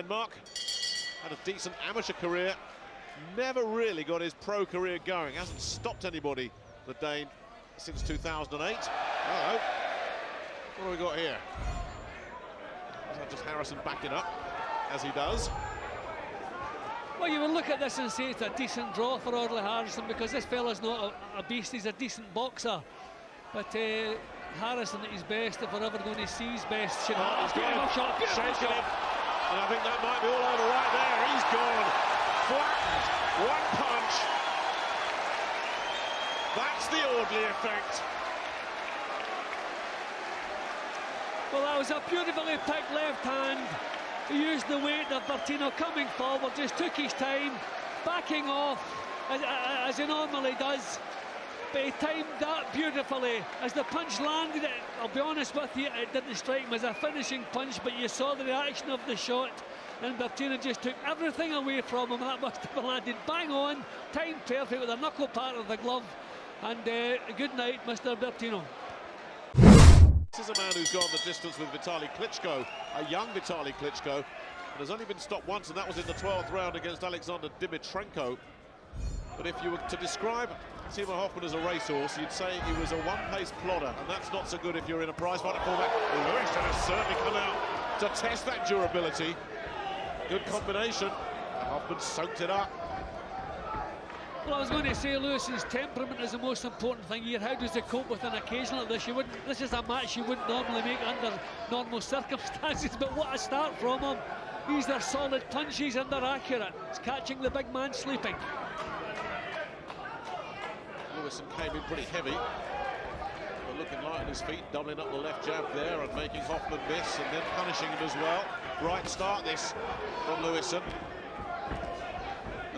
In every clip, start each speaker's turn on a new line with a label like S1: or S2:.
S1: Denmark. Had a decent amateur career. Never really got his pro career going. Hasn't stopped anybody, the Dane, since 2008. Hello. What do we got here? Is that just Harrison backing up, as he does?
S2: Well, you would look at this and say it's a decent draw for Audley Harrison, because this fella's not a beast, he's a decent boxer. But Harrison at his best, if we're ever going to see his best.
S1: He's got shot, shaking him. And I think that might be all over right there. He's gone, flattened, one punch. That's the Audley effect.
S2: Well, that was a beautifully picked left hand. He used the weight of Bertino coming forward, just took his time, backing off as he normally does. But he timed that beautifully. As the punch landed, I'll be honest with you, it didn't strike him as a finishing punch, but you saw the reaction of the shot, and Bertino just took everything away from him. That must have landed bang on, timed perfect with the knuckle part of the glove. And good night, Mr. Bertino.
S1: This is a man who's gone the distance with Vitaly Klitschko, a young Vitaly Klitschko, and has only been stopped once, and that was in the 12th round against Alexander Dimitrenko. But if you were to describe Timo Hoffmann as a racehorse, you'd say he was a one-pace plodder, and that's not so good if you're in a prize-fighting format. Lewison has certainly come out to test that durability. Good combination. Hoffmann soaked it up.
S2: Well, I was going to say Lewison's temperament is the most important thing here. How does he cope with an occasion like this? This is a match you wouldn't normally make under normal circumstances, but what a start from him. These are solid punches and they're accurate. He's catching the big man sleeping.
S1: Lewison came in pretty heavy, but looking light on his feet, doubling up the left jab there and making Hoffmann miss, and then punishing him as well. Right start this from Lewison.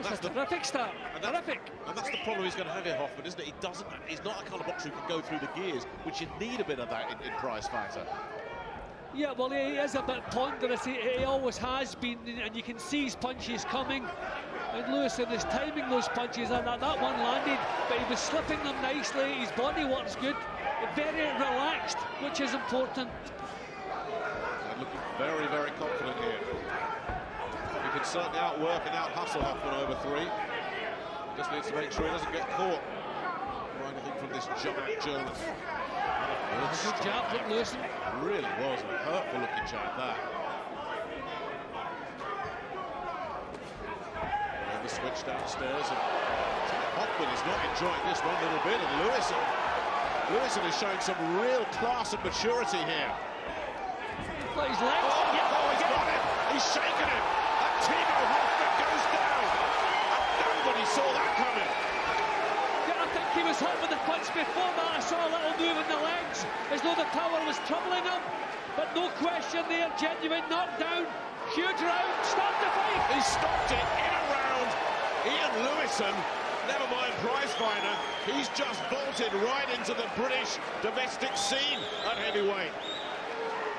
S2: That's a terrific start. Terrific.
S1: And that's the problem he's going to have here, Hoffmann, isn't it? He's not a kind of boxer who can go through the gears, which you need a bit of that in prize fighter.
S2: Yeah, well, he is a bit ponderous. He always has been, and you can see his punches coming. And Lewison is timing those punches, and that one landed, but he was slipping them nicely. His body works good, very relaxed, which is important.
S1: And looking very, very confident here. He can certainly outwork and out-hustle Hoffmann over three. Just needs to make sure he doesn't get caught or anything from this giant German.
S2: Good jab from Lewison.
S1: It really was a hurtful looking jab, that. And the switch downstairs, and Hoffmann is not enjoying this one little bit, and Lewison is showing some real class and maturity here.
S2: Well, his legs.
S1: He's got him. He's shaking him. And Timo Hoffmann goes down. And nobody saw that coming.
S2: I think he was hit with the punch before that. I saw a little move in the legs, as though the power was troubling him. But no question there, genuine knockdown. Huge round, stop the fight.
S1: He stopped it in a round. Ian Lewison, never mind prize fighter, he's just bolted right into the British domestic scene at heavyweight.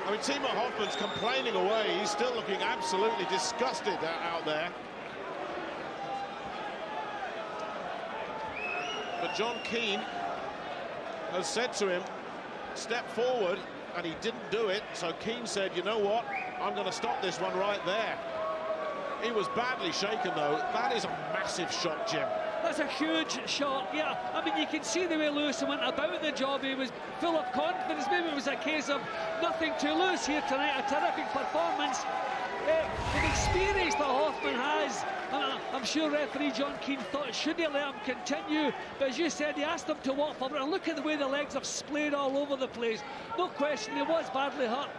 S1: I mean, Timo Hoffmann's complaining away. He's still looking absolutely disgusted out there. But John Keane has said to him, step forward, and he didn't do it. So Keane said, you know what, I'm going to stop this one right there. He was badly shaken, though. That is a massive shot, Jim.
S2: That's a huge shot, yeah. I mean, you can see the way Lewison went about the job. He was full of confidence. Maybe it was a case of nothing to lose here tonight. A terrific performance. The experience that Hoffmann has, I'm sure referee John Keane thought, should he let him continue? But as you said, he asked him to walk forward. And look at the way the legs have splayed all over the place. No question, he was badly hurt.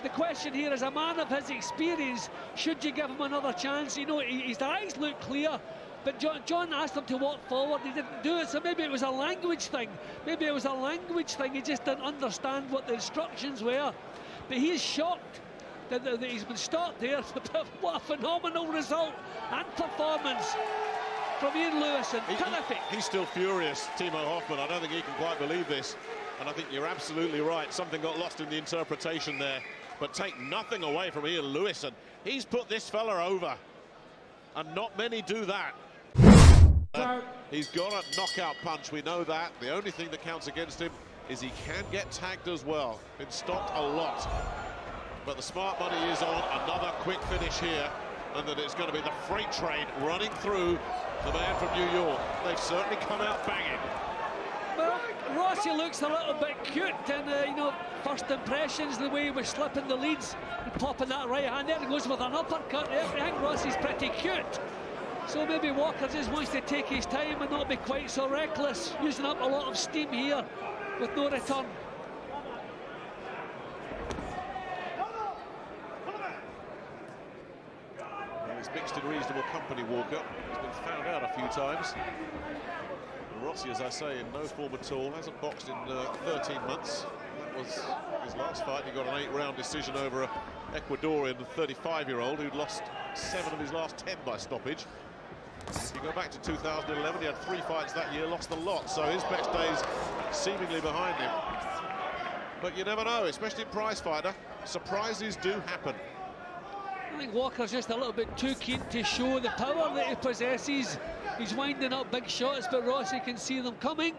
S2: The question here is, a man of his experience, should you give him another chance? You know, his eyes look clear. But John asked him to walk forward, he didn't do it, so maybe it was a language thing. Maybe it was a language thing, he just didn't understand what the instructions were. But he is shocked that he's been stopped there. What a phenomenal result and performance from Ian Lewison. Terrific.
S1: He's still furious, Timo Hoffmann. I don't think he can quite believe this. And I think you're absolutely right. Something got lost in the interpretation there. But take nothing away from Ian Lewison. He's put this fella over. And not many do that. He's got a knockout punch, we know that. The only thing that counts against him is he can get tagged as well. Been stopped a lot. But the smart money is on another quick finish here, and that it's going to be the freight train running through the man from New York. They've certainly come out banging.
S2: Well, Rossi looks a little bit cute, and you know, first impressions, the way he was slipping the leads and popping that right hand there, and goes with an uppercut there. I think Rossi's pretty cute. So maybe Walker just wants to take his time and not be quite so reckless, using up a lot of steam here with no return.
S1: Well, he's mixed in reasonable company, Walker. He's been found out a few times. And Rossi, as I say, in no form at all. Hasn't boxed in 13 months. That was his last fight. He got an 8-round decision over an Ecuadorian 35-year-old who'd lost 7 of his last 10 by stoppage. If you go back to 2011, he had 3 fights that year, lost a lot, so his best days seemingly behind him. But you never know, especially in prize fighter, surprises do happen.
S2: I think Walker's just a little bit too keen to show the power that he possesses. He's winding up big shots, but Rossi can see them coming,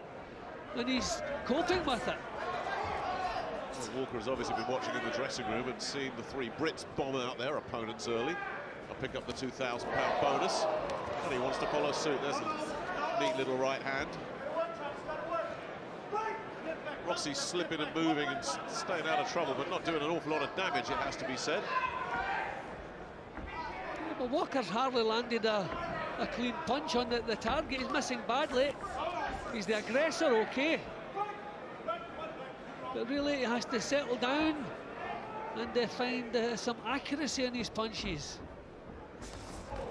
S2: and he's coping with it.
S1: Well, Walker has obviously been watching in the dressing room and seen the 3 Brits bomb out their opponents early. I'll pick up the £2,000 bonus, and he wants to follow suit. There's a neat little right hand. Rossi slipping and moving and staying out of trouble, but not doing an awful lot of damage, it has to be said.
S2: But Walker's hardly landed a clean punch on the target. He's missing badly. He's the aggressor, okay. But really, he has to settle down and find some accuracy in his punches.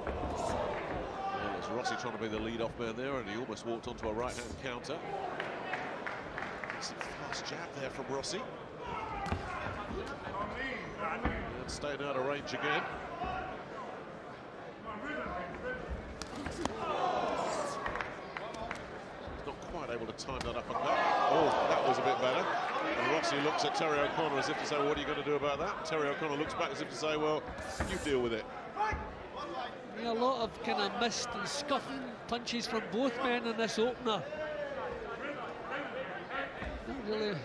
S1: Well, there's Rossi trying to be the lead-off man there, and he almost walked onto a right-hand counter. Some fast jab there from Rossi. And staying out of range again. He's not quite able to time that uppercut. Oh, that was a bit better. And Rossi looks at Terry O'Connor as if to say, well, what are you going to do about that? Terry O'Connor looks back as if to say, well, you deal with it.
S2: Yeah, a lot of kind of missed and scuffing punches from both men in this opener. Not really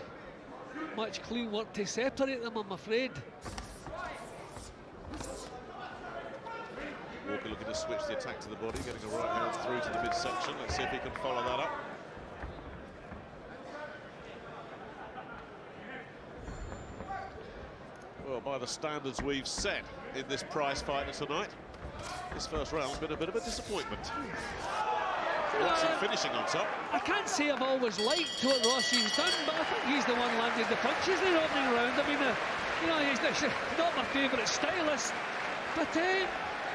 S2: much clean work to separate them, I'm afraid.
S1: Walker looking to switch the attack to the body, getting a right hand through to the midsection. Let's see if he can follow that up. Well, by the standards we've set in this prize fighter tonight, this first round's been a bit of a disappointment. Rossi finishing on top.
S2: I can't say I've always liked what Rossi's done, but I think he's the one landed the punches in the opening round. I mean, you know, he's not my favourite stylist, but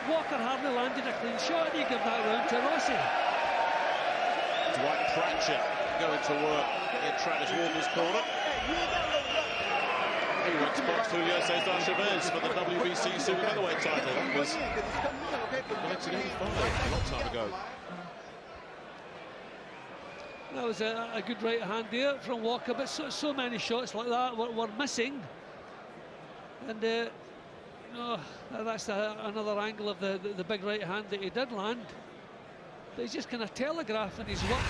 S2: Walker hardly landed a clean shot, and you give that round to Rossi.
S1: Dwight Pratchett going to work in Travis Walker's corner. He went to box Julio Cesar Chavez for the WBC Super Featherweight title. That was 1985, a long time ago.
S2: That was a good right hand there from Walker, but so many shots like that were missing. And no, that's another angle of the big right hand that he did land. But he's just kind of telegraphing his work.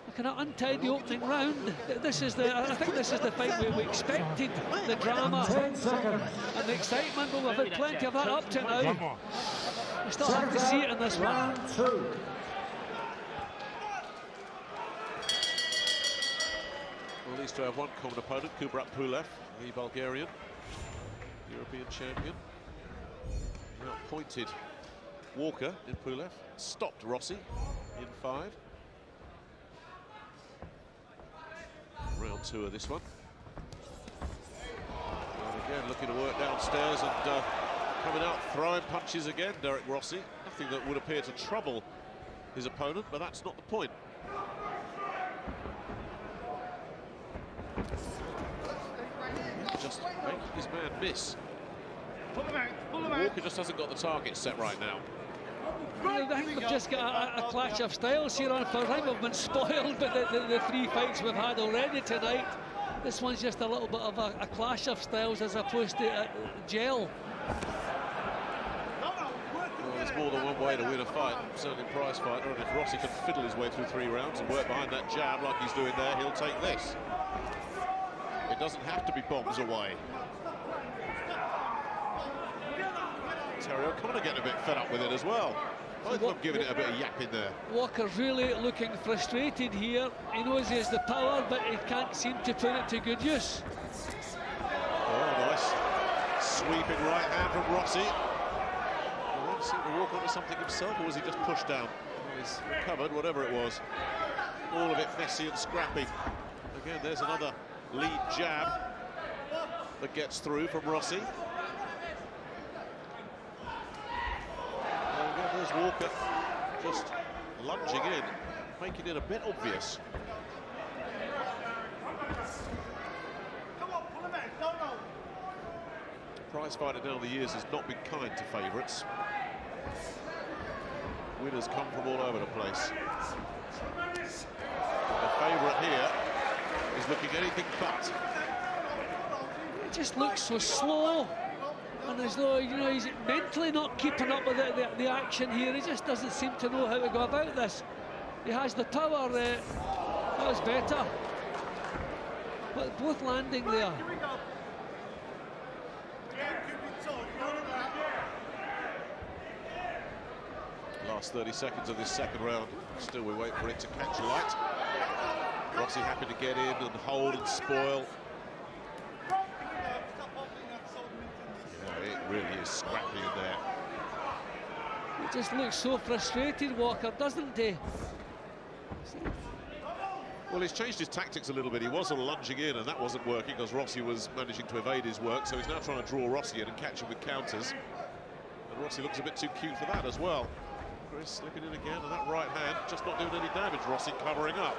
S2: A kind of untidy opening round. This is I think this is the fight we expected. The drama and the excitement, but we've had plenty of that up to now. We still have to see it in this one.
S1: Well, these two have one common opponent, Kubrat Pulev, the Bulgarian European champion. Now pointed Walker in Pulev, stopped Rossi in 5. Round 2 of this one. And again, looking to work downstairs and coming out, throwing punches again, Derek Rossi. Nothing that would appear to trouble his opponent, but that's not the point. Just making his man miss. Walker just hasn't got the target set right now.
S2: I think we've just got a clash of styles here on first. I think we've been spoiled with the 3 fights we've had already tonight. This one's just a little bit of a clash of styles as opposed to gel.
S1: Well, there's more than one way to win a fight, certainly a prize fighter, and if Rossi can fiddle his way through 3 rounds and work behind that jab like he's doing there, he'll take this. It doesn't have to be bombs away. Terry O'Connor getting a bit fed up with it as well. Both of them giving it a bit of yap in there.
S2: Walker's really looking frustrated here. He knows he has the power, but he can't seem to put it to good use.
S1: Oh, nice. Sweeping right hand from Rossi. He didn't seem to walk onto something himself, or was he just pushed down? He's recovered, whatever it was. All of it messy and scrappy. Again, there's another lead jab that gets through from Rossi. And again, there's Walker just lunging in, making it a bit obvious. Prize fighter down the years has not been kind to favourites. Winners come from all over the place. The favourite here is looking anything but.
S2: It just looks so slow, and as though, you know, he's mentally not keeping up with the action here. He just doesn't seem to know how to go about this. He has the power. That was better, but both landing there.
S1: Last 30 seconds of this second round. Still, we wait for it to catch light. Rossi happy to get in and hold and spoil. Yeah, it really is scrappy in there.
S2: He just looks so frustrated, Walker, doesn't he?
S1: Well, he's changed his tactics a little bit. He was sort of lunging in, and that wasn't working because Rossi was managing to evade his work. So he's now trying to draw Rossi in and catch him with counters. And Rossi looks a bit too cute for that as well. Chris slipping in again, and that right hand just not doing any damage. Rossi covering up.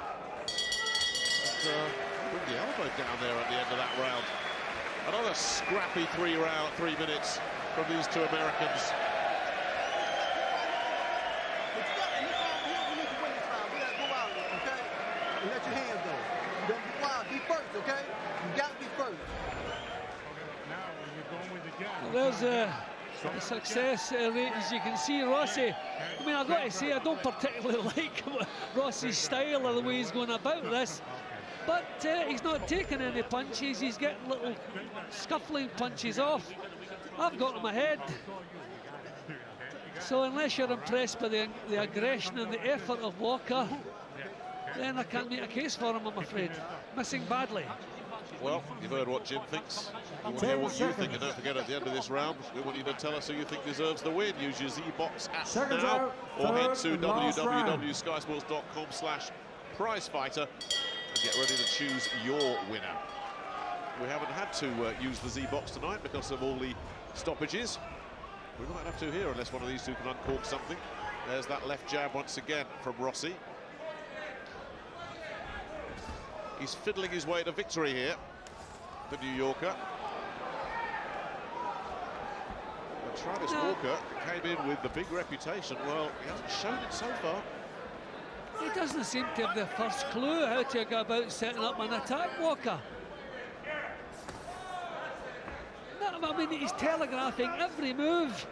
S1: Bring the elbow down there at the end of that round. Another scrappy 3 minutes from these two Americans.
S3: Let your hands go. You don't be wild. Be first, okay? You got to be first.
S2: Well, there's the success rate, as you can see. Rossi, I mean, I've got to say, I don't particularly like Rossi's style or the way he's going about this, but he's not taking any punches. He's getting little scuffling punches off. I've got him ahead. So unless you're impressed by the aggression and the effort of Walker, then I can't make a case for him, I'm afraid. Missing badly.
S1: Well, you've heard what Jim thinks. We want to hear what you think, and don't forget at the end of this round, we want you to tell us who you think deserves the win. Use your Z-Box app now, or head to www.skysports.com/prizefighter and get ready to choose your winner. We haven't had to use the Z-Box tonight because of all the stoppages. We might have to here unless one of these two can uncork something. There's that left jab once again from Rossi. He's fiddling his way to victory here, the New Yorker. And Travis Walker came in with the big reputation. Well, he hasn't shown it so far.
S2: He doesn't seem to have the first clue how to go about setting up an attack, Walker. No, I mean, he's telegraphing every move.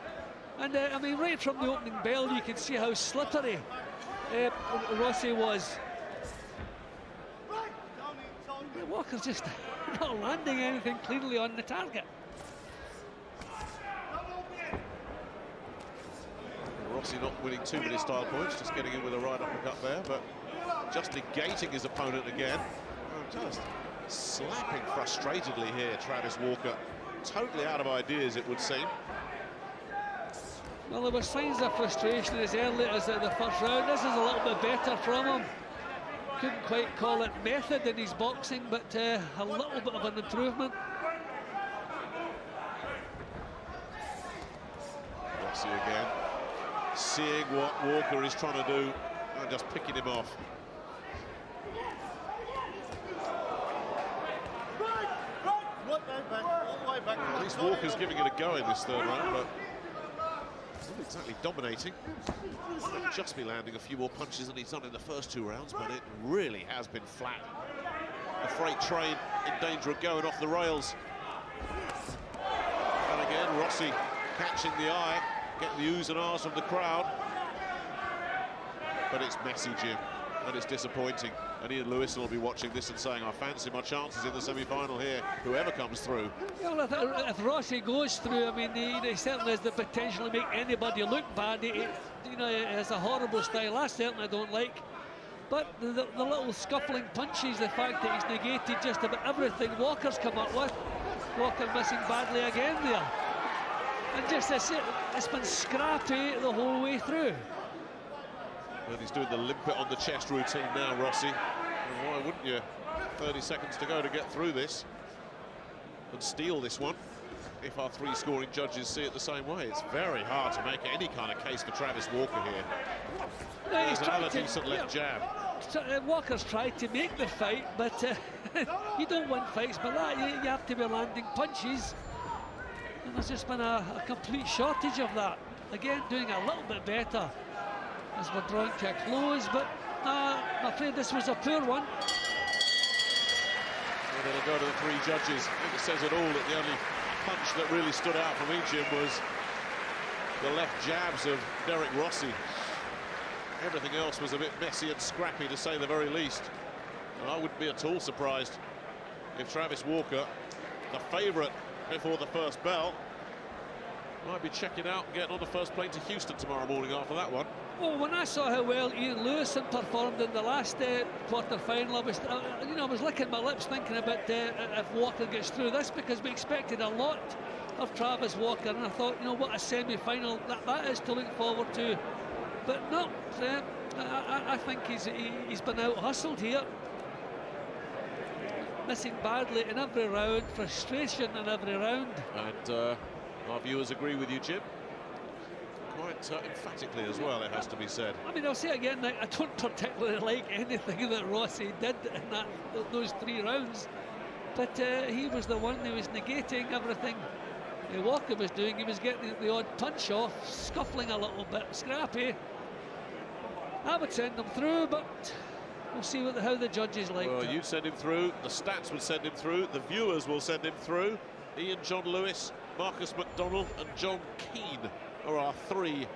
S2: And, I mean, right from the opening bell, you can see how slippery Rossi was. Walker's just not landing anything cleanly on the target.
S1: Rossi not winning too many style points, just getting in with a right uppercut there, but just negating his opponent again. Just slapping frustratedly here, Travis Walker. Totally out of ideas, it would seem.
S2: Well, there were signs of frustration as early as the first round. This is a little bit better from him. Couldn't quite call it method in his boxing, but a little bit of an improvement.
S1: Rossi again, seeing what Walker is trying to do and just picking him off. At least Walker's giving it a go in this third round, but not exactly dominating. He'll just be landing a few more punches than he's done in the first 2 rounds, but it really has been flat. The freight train in danger of going off the rails. And again, Rossi catching the eye, getting the oohs and ahs from the crowd. But it's messy, Jim. and it's disappointing. And Ian Lewison will be watching this and saying, I fancy my chances in the semi-final here, whoever comes through.
S2: Well, if Rossi goes through, I mean, he certainly has the potential to make anybody look bad. He has a horrible style I certainly don't like. But the little scuffling punches, the fact that he's negated just about everything Walker's come up with. Walker missing badly again there. And just it's been scrappy the whole way through.
S1: And he's doing the limp it on the chest routine now, Rossi. And why wouldn't you? 30 seconds to go to get through this and steal this one. If our three scoring judges see it the same way, it's very hard to make any kind of case for Travis Walker here. There's another decent left jab.
S2: Walker's tried to make the fight, but you don't win fights by that. You have to be landing punches. And there's just been a complete shortage of that. Again, doing a little bit better as we're drawing to a close, but I'm afraid this was a poor one.
S1: And then I go to the three judges. I think it says it all that the only punch that really stood out from each of them was the left jabs of Derek Rossi. Everything else was a bit messy and scrappy, to say the very least. And I wouldn't be at all surprised if Travis Walker, the favourite before the first bell, might be checking out and getting on the first plane to Houston tomorrow morning after that one.
S2: Well, when I saw how well Ian Lewison performed in the last quarter-final, I was licking my lips thinking about if Walker gets through this, because we expected a lot of Travis Walker, and I thought, what a semi-final that is to look forward to. But no, I think he's been out-hustled here. Missing badly in every round, frustration in every round.
S1: And our viewers agree with you, Jim. Quite emphatically as well, it has to be said.
S2: I mean, I'll say again, I don't particularly like anything that Rossi did in those 3 rounds, but he was the one who was negating everything Walker was doing. He was getting the odd punch off, scuffling a little bit, scrappy. I would send him through, but we'll see how the judges like.
S1: Well, you'd send him through, the stats would send him through, the viewers will send him through. Ian John Lewis, Marcus McDonald and John Keane are our 3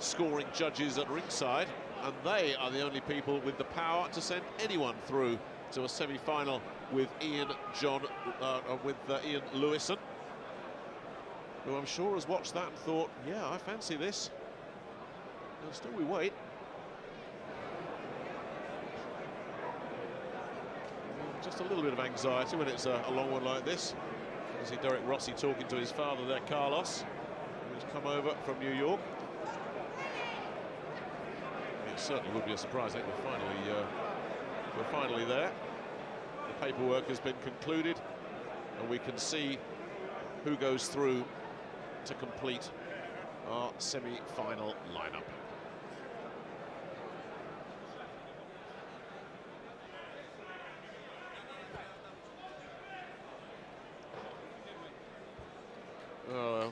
S1: scoring judges at ringside, and they are the only people with the power to send anyone through to a semi-final with Ian Lewison, who I'm sure has watched that and thought, yeah, I fancy this. And still we wait. Just a little bit of anxiety when it's a long one like this. You see Derek Rossi talking to his father there, Carlos, who's come over from New York. It certainly would be a surprise. I think we're finally there. The paperwork has been concluded, and we can see who goes through to complete our semi-final lineup.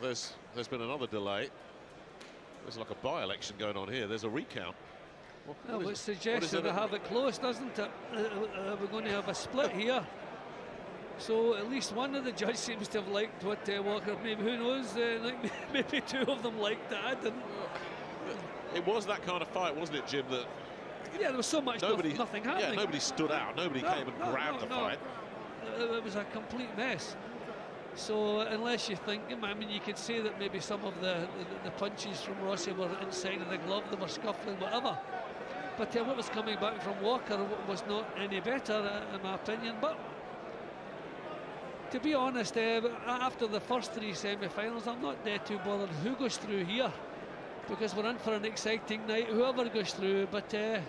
S1: There's been another delay. There's like a by-election going on here. There's a recount.
S2: It suggests that we have it close, doesn't it? We're going to have a split here. So at least one of the judges seems to have liked what Walker. Maybe, who knows? Maybe 2 of them liked that. I didn't.
S1: It was that kind of fight, wasn't it, Jim? That
S2: there was so much nothing happening.
S1: Yeah, nobody stood out. Nobody came and grabbed the fight.
S2: It was a complete mess. So unless you think, I mean, you could say that maybe some of the punches from Rossi were inside of the glove, they were scuffling, whatever. But what was coming back from Walker was not any better, in my opinion. But to be honest, after the first 3 semi-finals, I'm not too bothered who goes through here, because we're in for an exciting night, whoever goes through. But I'm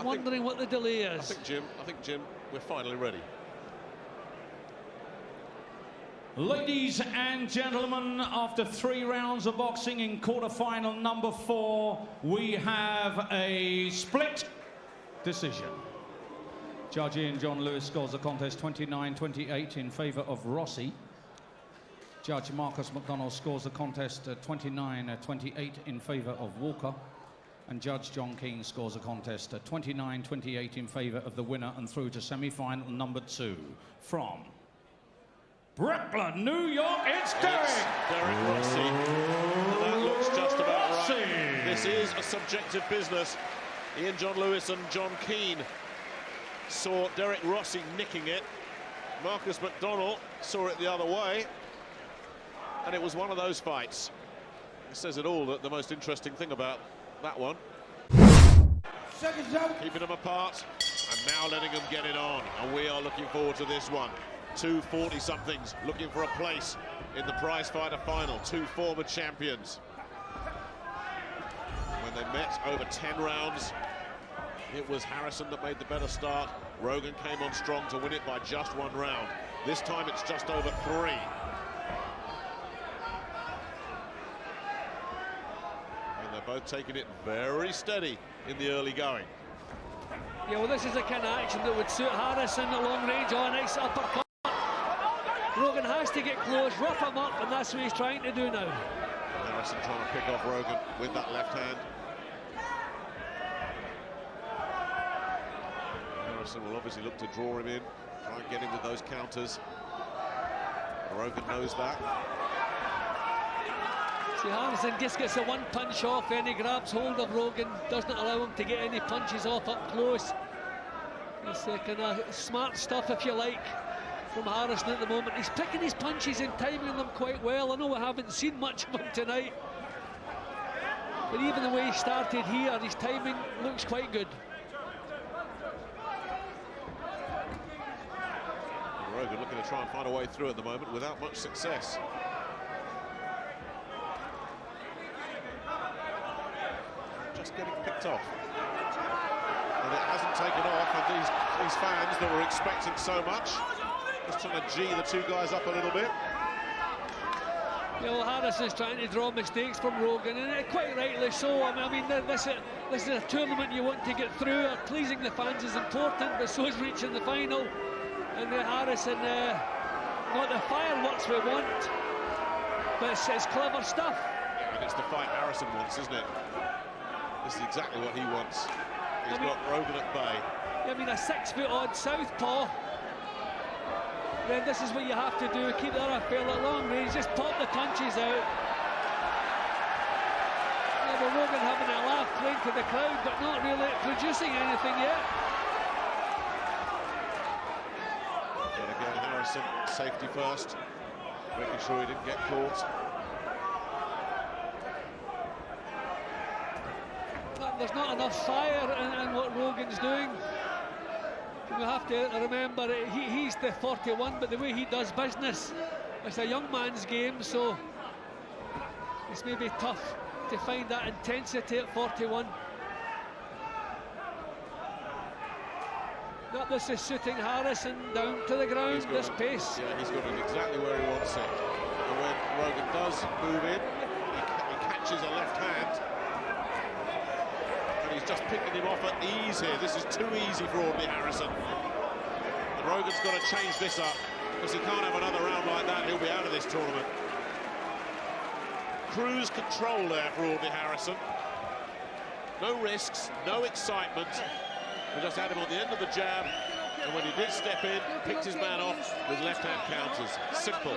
S2: wondering what the delay is.
S1: I think, Jim, we're finally ready.
S4: Ladies and gentlemen, after 3 rounds of boxing in quarter-final number 4, we have a split decision. Judge Ian John Lewis scores the contest 29-28 in favour of Rossi. Judge Marcus McDonald scores the contest 29-28 in favour of Walker. And Judge John Keane scores the contest 29-28 in favour of the winner and through to semi-final number 2 from Brooklyn, New York, it's Derek
S1: Rossi. And that looks just about right. This is a subjective business. Ian John Lewis and John Keane saw Derek Rossi nicking it. Marcus McDonnell saw it the other way. And it was one of those fights. It says it all, that the most interesting thing about that one. Keeping them apart and now letting them get it on. And we are looking forward to this one. Two 40-somethings looking for a place in the prize-fighter final. Two former champions. When they met over 10 rounds, it was Harrison that made the better start. Rogan came on strong to win it by just 1 round. This time it's just over 3. And they're both taking it very steady in the early going.
S2: Yeah, well, this is the kind of action that would suit Harrison at long range. Oh, nice uppercut. Rogan has to get close, rough him up, and that's what he's trying to do now.
S1: Harrison trying to pick off Rogan with that left hand. Harrison will obviously look to draw him in, try and get him with those counters. Rogan knows that.
S2: See, Harrison just gets a one punch off, then he grabs hold of Rogan, doesn't allow him to get any punches off up close. It's kind of smart stuff, if you like, from Harrison at the moment. He's picking his punches and timing them quite well. I know I haven't seen much of him tonight, but even the way he started here, his timing looks quite good.
S1: Rogan looking to try and find a way through at the moment without much success. Just getting picked off. And it hasn't taken off, and these fans that were expecting so much, just trying to G the two guys up a little bit.
S2: You know, Harrison's trying to draw mistakes from Rogan, and quite rightly so. I mean, this is a tournament you want to get through. Pleasing the fans is important, but so is reaching the final. And Harrison, not the fireworks we want, but it's clever stuff.
S1: And it's the fight Harrison wants, isn't it? This is exactly what he wants. He's got Rogan at bay.
S2: I mean, a 6-foot-odd southpaw. Then this is what you have to do. Keep that up at long range. Just pop the punches out. Yeah, well, Rogan having a laugh playing to the crowd, but not really producing anything yet.
S1: But again, Harrison, safety first, making sure he didn't get caught.
S2: There's not enough fire in what Rogan's doing. We have to remember he's the 41, but the way he does business, it's a young man's game, so it's maybe tough to find that intensity at 41. This is suiting Harrison down to the ground, this pace.
S1: Yeah, he's got it exactly where he wants it. And when Rogan does move in, he catches a left hand. And he's just picking him off at ease here. This is too easy for Audley Harrison. And Rogan's got to change this up, because he can't have another round like that. He'll be out of this tournament. Cruise control there for Audley Harrison. No risks, no excitement. We just had him on the end of the jab, and when he did step in, picked his man off with left-hand counters. Simple.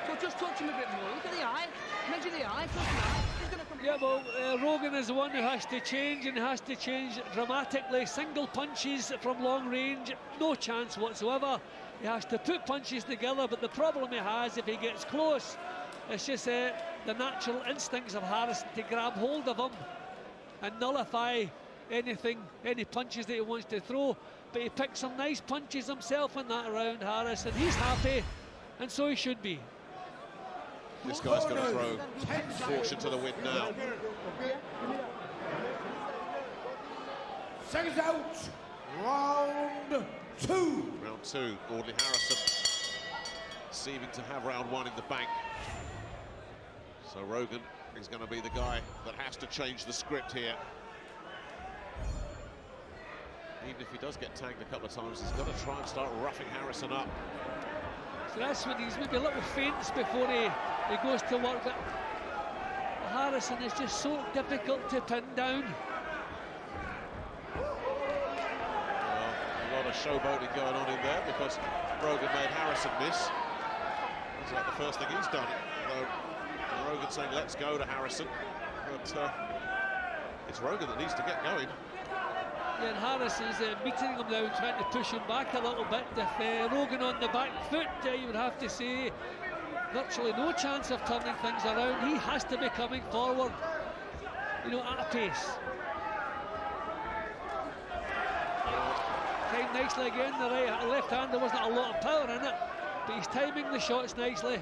S5: So just touch him a bit more. Look at the eye. Measure the eye. Touch the eye. He's going to come.
S2: Yeah, well, Rogan is the one who has to change, and has to change dramatically. Single punches from long range, no chance whatsoever. He has to put punches together, but the problem he has, if he gets close, it's just the natural instincts of Harrison to grab hold of him and nullify any punches that he wants to throw. But he picked some nice punches himself in that round, Harrison. He's happy, and so he should be.
S1: This guy's going to throw fortune to the wind now.
S6: Seconds out, round 2.
S1: Round 2, Audley Harrison seeming to have round 1 in the bank. So Rogan is going to be the guy that has to change the script here. Even if he does get tagged a couple of times, he's got to try and start roughing Harrison up.
S2: So that's when he's maybe a little feints before he goes to work, but Harrison is just so difficult to pin down.
S1: Well, a lot of showboating going on in there, because Rogan made Harrison miss. That's like the first thing he's done. Although Rogan saying let's go to Harrison, but it's Rogan that needs to get going.
S2: Yeah, and Harris is meeting him now, trying to push him back a little bit. If Rogan on the back foot, you would have to say virtually no chance of turning things around. He has to be coming forward, you know, at a pace. Timed nicely again. The left hand, there wasn't a lot of power in it, but he's timing the shots nicely.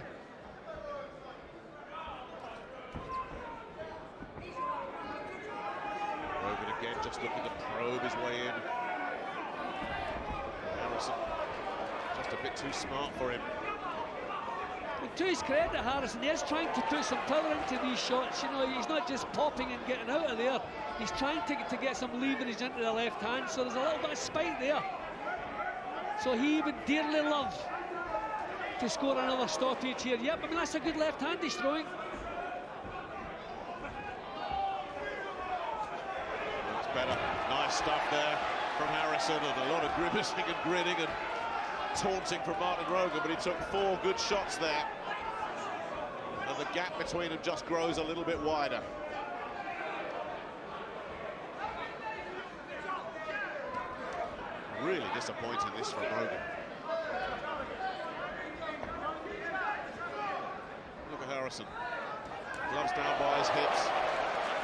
S1: Rogan again, just looking to probe his way in. Harrison, just a bit too smart for him.
S2: And to his credit, Harrison, he is trying to put some power into these shots. You know, he's not just popping and getting out of there. He's trying to get some leverage into the left hand, so there's a little bit of spite there. So he would dearly love to score another stoppage here. Yep, I mean, that's a good left hand he's throwing.
S1: That's better. Nice stuff there from Harrison, and a lot of grimacing and grinning and taunting from Martin Rogan, but he took 4 good shots there, and the gap between them just grows a little bit wider. Really disappointing this from Rogan. Look at Harrison. Gloves down by his hips,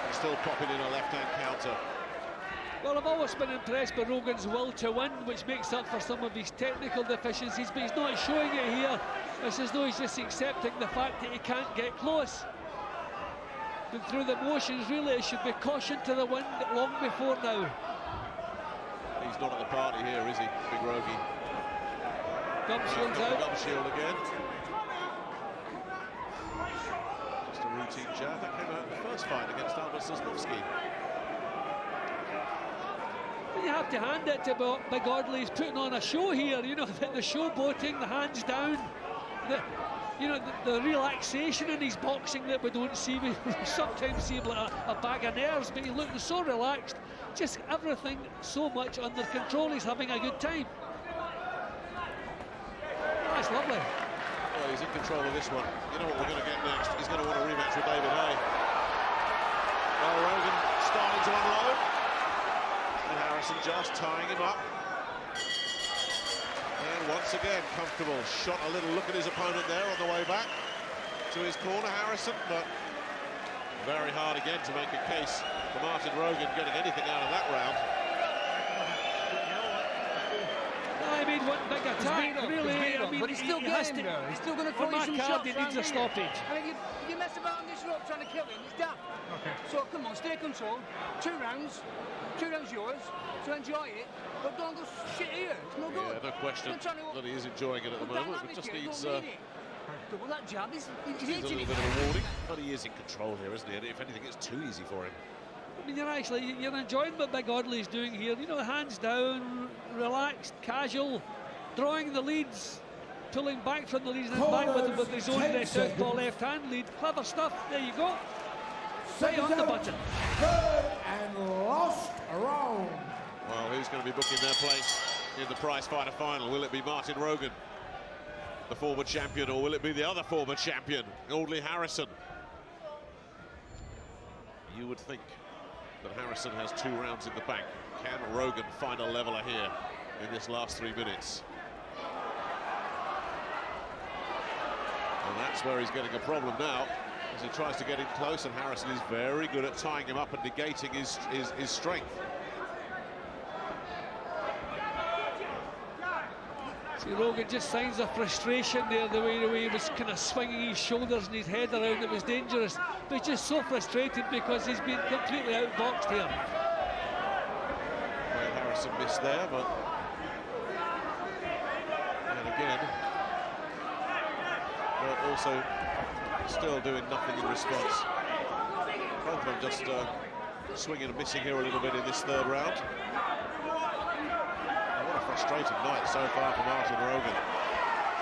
S1: and still popping in a left-hand counter.
S2: Well, I've always been impressed by Rogan's will to win, which makes up for some of his technical deficiencies, but he's not showing it here. It's as though he's just accepting the fact that he can't get close. And through the motions, really, it should be caution to the wind long before now.
S1: He's not at the party here, is he, Big Rogie?
S2: Gum shield's out.
S1: Gum shield again. Just a routine jab. That came out in the first fight against Albert Sosnovsky.
S2: You have to hand it to Big Audley. He's putting on a show here, you know, the showboating, the hands down, the relaxation in his boxing that we don't see. We sometimes see him like a bag of nerves, but he looks so relaxed, just everything so much under control. He's having a good time. That's lovely.
S1: Well, he's in control of this one. You know what we're going to get next? He's going to want a rematch with David Haye. Well, Rogan starting to unload. And Harrison just tying him up. And once again, comfortable. Shot a little look at his opponent there on the way back to his corner, Harrison, but very hard again to make a case for Martin Rogan getting anything out of that round.
S2: I made one big attack, really. I mean,
S5: but he's still getting there. He's still going to throw you some shots.
S2: He needs a stoppage.
S5: I mean, if you mess about on this rope trying to kill him, he's daft. Okay. So come on, stay control. 2 rounds. 2 rounds yours, so enjoy it, but don't go shit here. It's no good.
S1: Yeah, no question that he is enjoying it at the moment, but just needs
S5: double that jab. He's
S1: a little bit of a warning, but he is in control here, isn't he? And if anything, it's too easy for him.
S2: I mean, you're enjoying what Big Audley's doing here. You know, hands down, relaxed, casual, drawing the leads, pulling back from the leads, and then back with his own southpaw left-hand lead. Clever stuff. There you go. Right on the button.
S6: Third and last round.
S1: Well, who's going to be booking their place in the prize fighter final? Will it be Martin Rogan, the former champion, or will it be the other former champion, Audley Harrison? You would think that Harrison has 2 rounds in the bank. Can Rogan find a leveler here in this last 3 minutes? And that's where he's getting a problem now, as he tries to get in close, and Harrison is very good at tying him up and negating his strength.
S2: See, Rogan just signs of frustration there, the way he was kind of swinging his shoulders and his head around. It was dangerous, but he's just so frustrated because he's been completely outboxed here.
S1: Well, Harrison missed there, but and again, but also still doing nothing in response. Both of them just swinging and missing here a little bit in this 3rd round. What a frustrating night so far for Martin Rogan.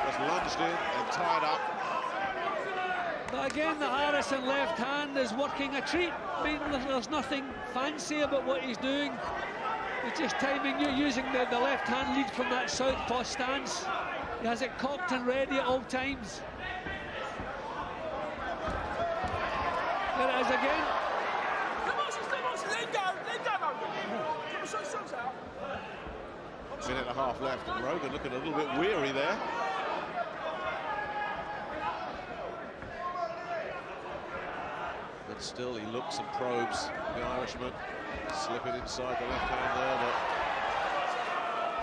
S1: Just lunged in and tied up.
S2: But again, the Harrison left hand is working a treat. I mean, there's nothing fancy about what he's doing. He's just timing, using the left hand lead from that southpaw stance. He has it cocked and ready at all times. There it is again.
S5: Come on, let go, let go.
S1: Minute and a half left, and Rogan looking a little bit weary there. But still, he looks and probes the Irishman, slipping inside the left hand there,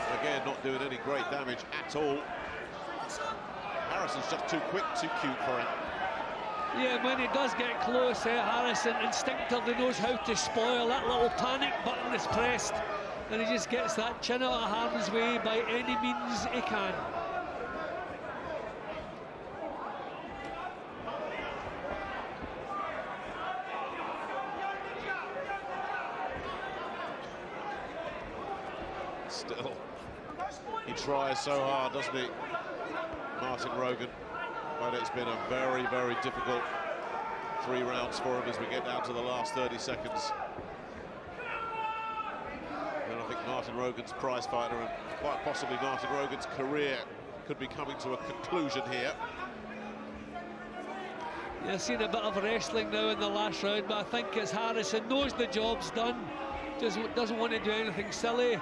S1: but again, not doing any great damage at all. Harrison's just too quick, too cute for him.
S2: Yeah, when he does get close, Harrison instinctively knows how to spoil. That little panic button is pressed, and he just gets that chin out of harm's way by any means he can.
S1: Still, he tries so hard, doesn't he, Martin Rogan? But it's been a very, very difficult 3 rounds for him as we get down to the last 30 seconds. And I think Martin Rogan's prize fighter, and quite possibly Martin Rogan's career, could be coming to a conclusion here.
S2: Yeah, I've seen a bit of wrestling now in the last round, but I think it's Harrison knows the job's done, just doesn't want to do anything silly.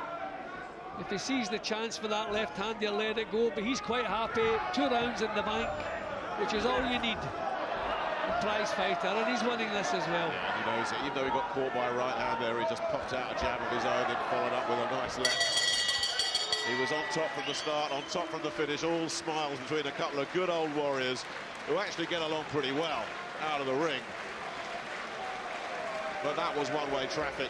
S2: If he sees the chance for that left hand, he'll let it go, but he's quite happy. 2 rounds in the bank, which is all you need. A prize fighter, and he's winning this as well.
S1: Yeah, he knows it. Even though he got caught by a right hand there, he just popped out a jab of his own and followed up with a nice left. He was on top from the start, on top from the finish, all smiles between a couple of good old warriors who actually get along pretty well out of the ring. But that was one-way traffic.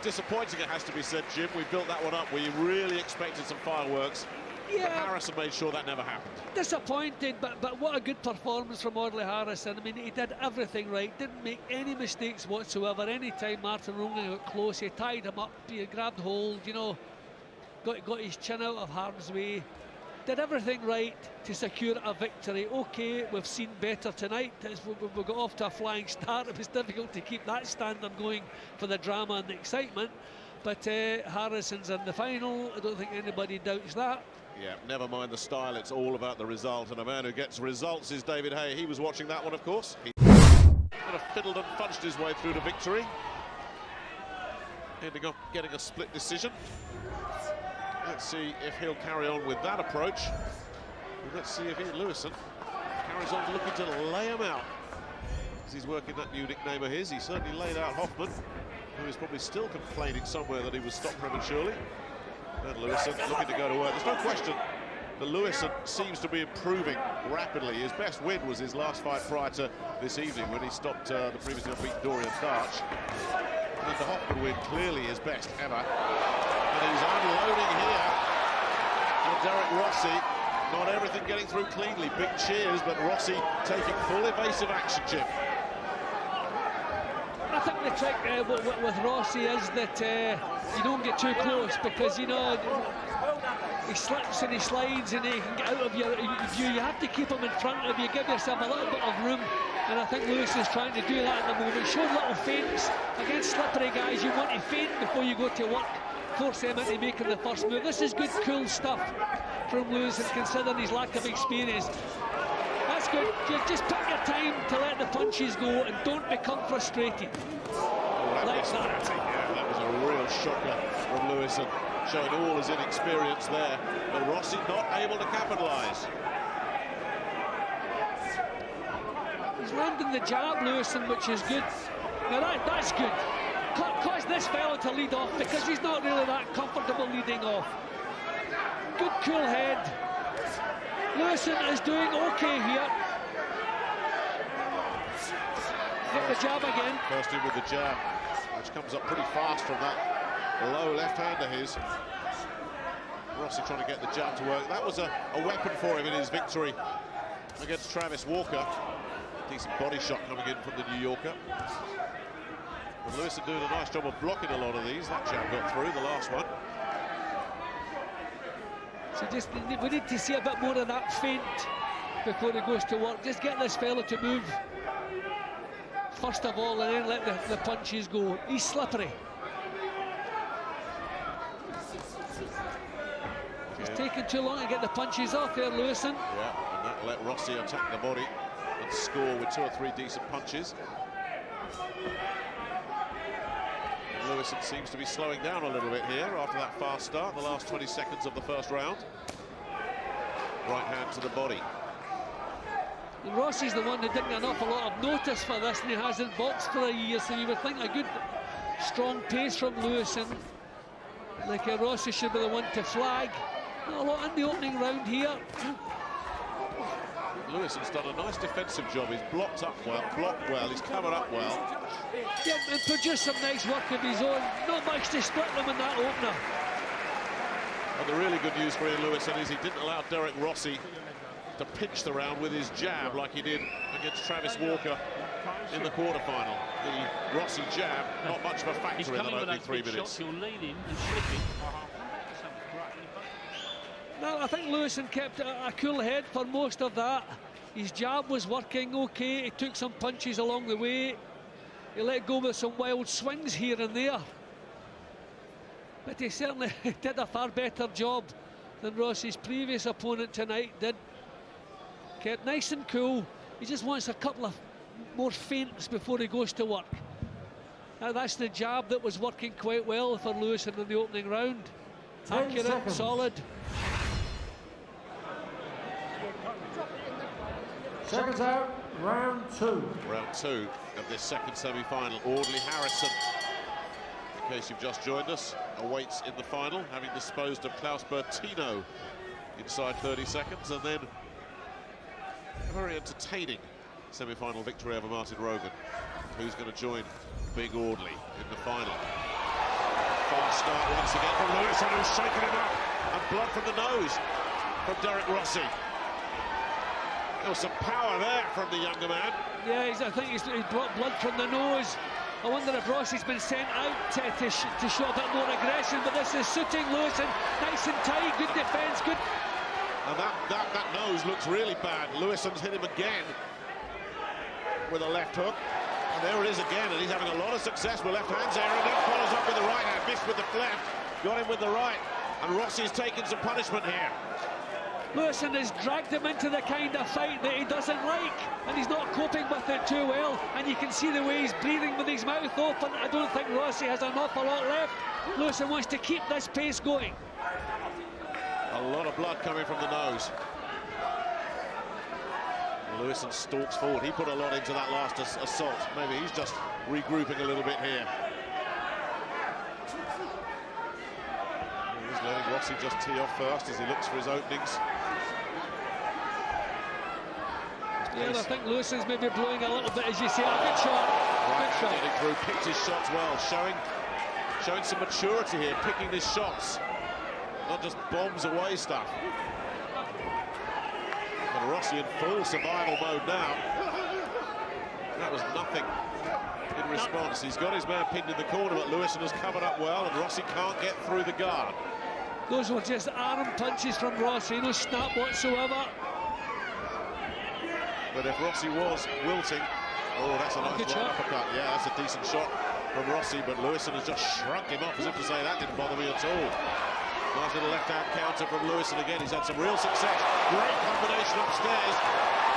S1: Disappointing, it has to be said, Jim. We built that one up. We really expected some fireworks.
S2: Yeah.
S1: But Harrison made sure that never happened.
S2: Disappointed, but what a good performance from Audley Harrison. I mean, he did everything right, didn't make any mistakes whatsoever. Any time Martin Rogan got close, he tied him up, he grabbed hold, you know, got his chin out of harm's way. Did everything right to secure a victory. Okay, we've seen better tonight. We got off to a flying start. It was difficult to keep that standard going for the drama and the excitement. But Harrison's in the final. I don't think anybody doubts that.
S1: Yeah, never mind the style. It's all about the result. And a man who gets results is David Haye. He was watching that one, of course. He kind of fiddled and punched his way through to victory, ending up getting a split decision. Let's see if he'll carry on with that approach. And let's see if Ian Lewison carries on looking to lay him out. As he's working that new nickname of his, he certainly laid out Hoffman, who is probably still complaining somewhere that he was stopped prematurely. And Lewison looking to go to work. There's no question that Lewison seems to be improving rapidly. His best win was his last fight prior to this evening, when he stopped the previously unbeaten Dorian Darch. And then the Hoffman win, clearly his best ever. And he's unloading here on Derek Rossi. Not everything getting through cleanly. Big cheers, but Rossi taking full evasive action, Jim.
S2: I think the trick with Rossi is that you don't get too close, because, you know, he slips and he slides and he can get out of your view. You have to keep him in front of you, give yourself a little bit of room, and I think Lewis is trying to do that at the moment. Show little feints against slippery guys. You want to feint before you go to work, force them into making the first move. This is good, cool stuff from Lewis, and considering his lack of experience. That's good. Just pick your time to let the punches go and don't become frustrated. Like that.
S1: Yeah, that was a real shocker from Lewison, showing all his inexperience there. But Rossi not able to capitalise.
S2: He's landing the jab, Lewison, which is good. Now that's good. Cause this fellow to lead off, because he's not really that comfortable leading off. Good cool head. Lewison is doing okay here. Get the jab again.
S1: First in with the jab, which comes up pretty fast from that low left hand of his. Rossi trying to get the jab to work. That was a weapon for him in his victory against Travis Walker. Decent body shot coming in from the New Yorker. And Lewison doing a nice job of blocking a lot of these. That jab got through, the last one.
S2: So we need to see a bit more of that feint before he goes to work. Just get this fellow to move first of all, and then let the punches go. He's slippery. He's taking too long to get the punches off there, Lewison.
S1: Yeah, and that let Rossi attack the body and score with 2 or 3 decent punches. Lewison seems to be slowing down a little bit here after that fast start, the last 20 seconds of the first round. Right hand to the body.
S2: And Rossi's the one that didn't get an awful lot of notice for this, and he hasn't boxed for a year, so you would think a good, strong pace from Lewison. Like Rossi should be the one to flag. Not a lot in the opening round here.
S1: Lewison's done a nice defensive job. He's blocked well, he's covered up well.
S2: Yeah, and produced some nice work of his own. Not much to split them in that opener.
S1: And the really good news for Ian Lewison is he didn't allow Derek Rossi to pinch the round with his jab like he did against Travis Walker in the quarterfinal. The Rossi jab, not much of a factor in the opening 3 minutes.
S2: No, I think Lewison kept a cool head for most of that. His jab was working okay. He took some punches along the way. He let go with some wild swings here and there. But he certainly did a far better job than Rossi's previous opponent tonight did. Kept nice and cool. He just wants a couple of more feints before he goes to work. Now that's the jab that was working quite well for Lewison in the opening round. Accurate, solid.
S6: Seconds out, round 2.
S1: Round 2 of this second semi-final. Audley Harrison, in case you've just joined us, awaits in the final, having disposed of Klaus Bertino inside 30 seconds, and then a very entertaining semi-final victory over Martin Rogan, who's going to join Big Audley in the final. Fast start once again from Lewison, who's shaken him up, and blood from the nose from Derek Rossi. There was some power there from the younger man.
S2: Yeah, I think he's brought blood from the nose. I wonder if Rossi's been sent out to show a bit more aggression, but this is suiting Lewison. Nice and tight, good defence, good.
S1: And that nose looks really bad. Lewison's hit him again with a left hook. And there it is again, and he's having a lot of success with left hands there, and then follows up with the right hand, missed with the left, got him with the right. And Rossi's taken some punishment here.
S2: Lewison has dragged him into the kind of fight that he doesn't like, and he's not coping with it too well. And you can see the way he's breathing with his mouth open. I don't think Rossi has an awful lot left. Lewison wants to keep this pace going.
S1: A lot of blood coming from the nose. Lewison stalks forward. He put a lot into that last assault. Maybe he's just regrouping a little bit here. He's letting Rossi just tee off first as he looks for his openings.
S2: Yeah, I think Lewison's maybe blowing a little bit, as you say. A good shot.
S1: Right,
S2: good shot.
S1: getting through, picked his shots well, showing some maturity here, picking his shots, not just bombs away stuff. And Rossi in full survival mode now. That was nothing in response. He's got his man pinned in the corner, but Lewison has covered up well, and Rossi can't get through the guard.
S2: Those were just arm punches from Rossi, no snap whatsoever.
S1: But if Rossi was wilting, oh, that's a nice right uppercut. Yeah, that's a decent shot from Rossi, but Lewison has just shrugged him off as if to say that didn't bother me at all. Nice little left-hand counter from Lewison again. He's had some real success. Great combination upstairs,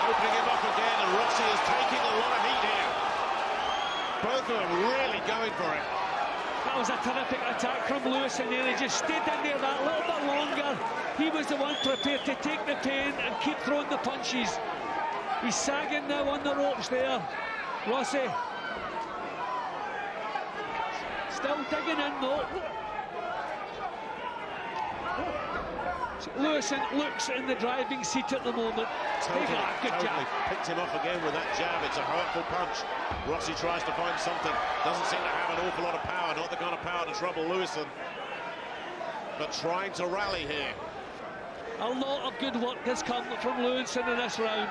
S1: opening him up again, and Rossi is taking a lot of heat here. Both of them really going for it.
S2: That was a terrific attack from Lewison there. He just stayed in there that little bit longer. He was the one prepared to take the pain and keep throwing the punches. He's sagging now on the ropes there. Rossi still digging in though. Lewison looks in the driving seat at the moment. Good jab.
S1: Picked him off again with that jab. It's a hurtful punch. Rossi tries to find something. Doesn't seem to have an awful lot of power. Not the kind of power to trouble Lewison. But trying to rally here.
S2: A lot of good work has come from Lewison in this round.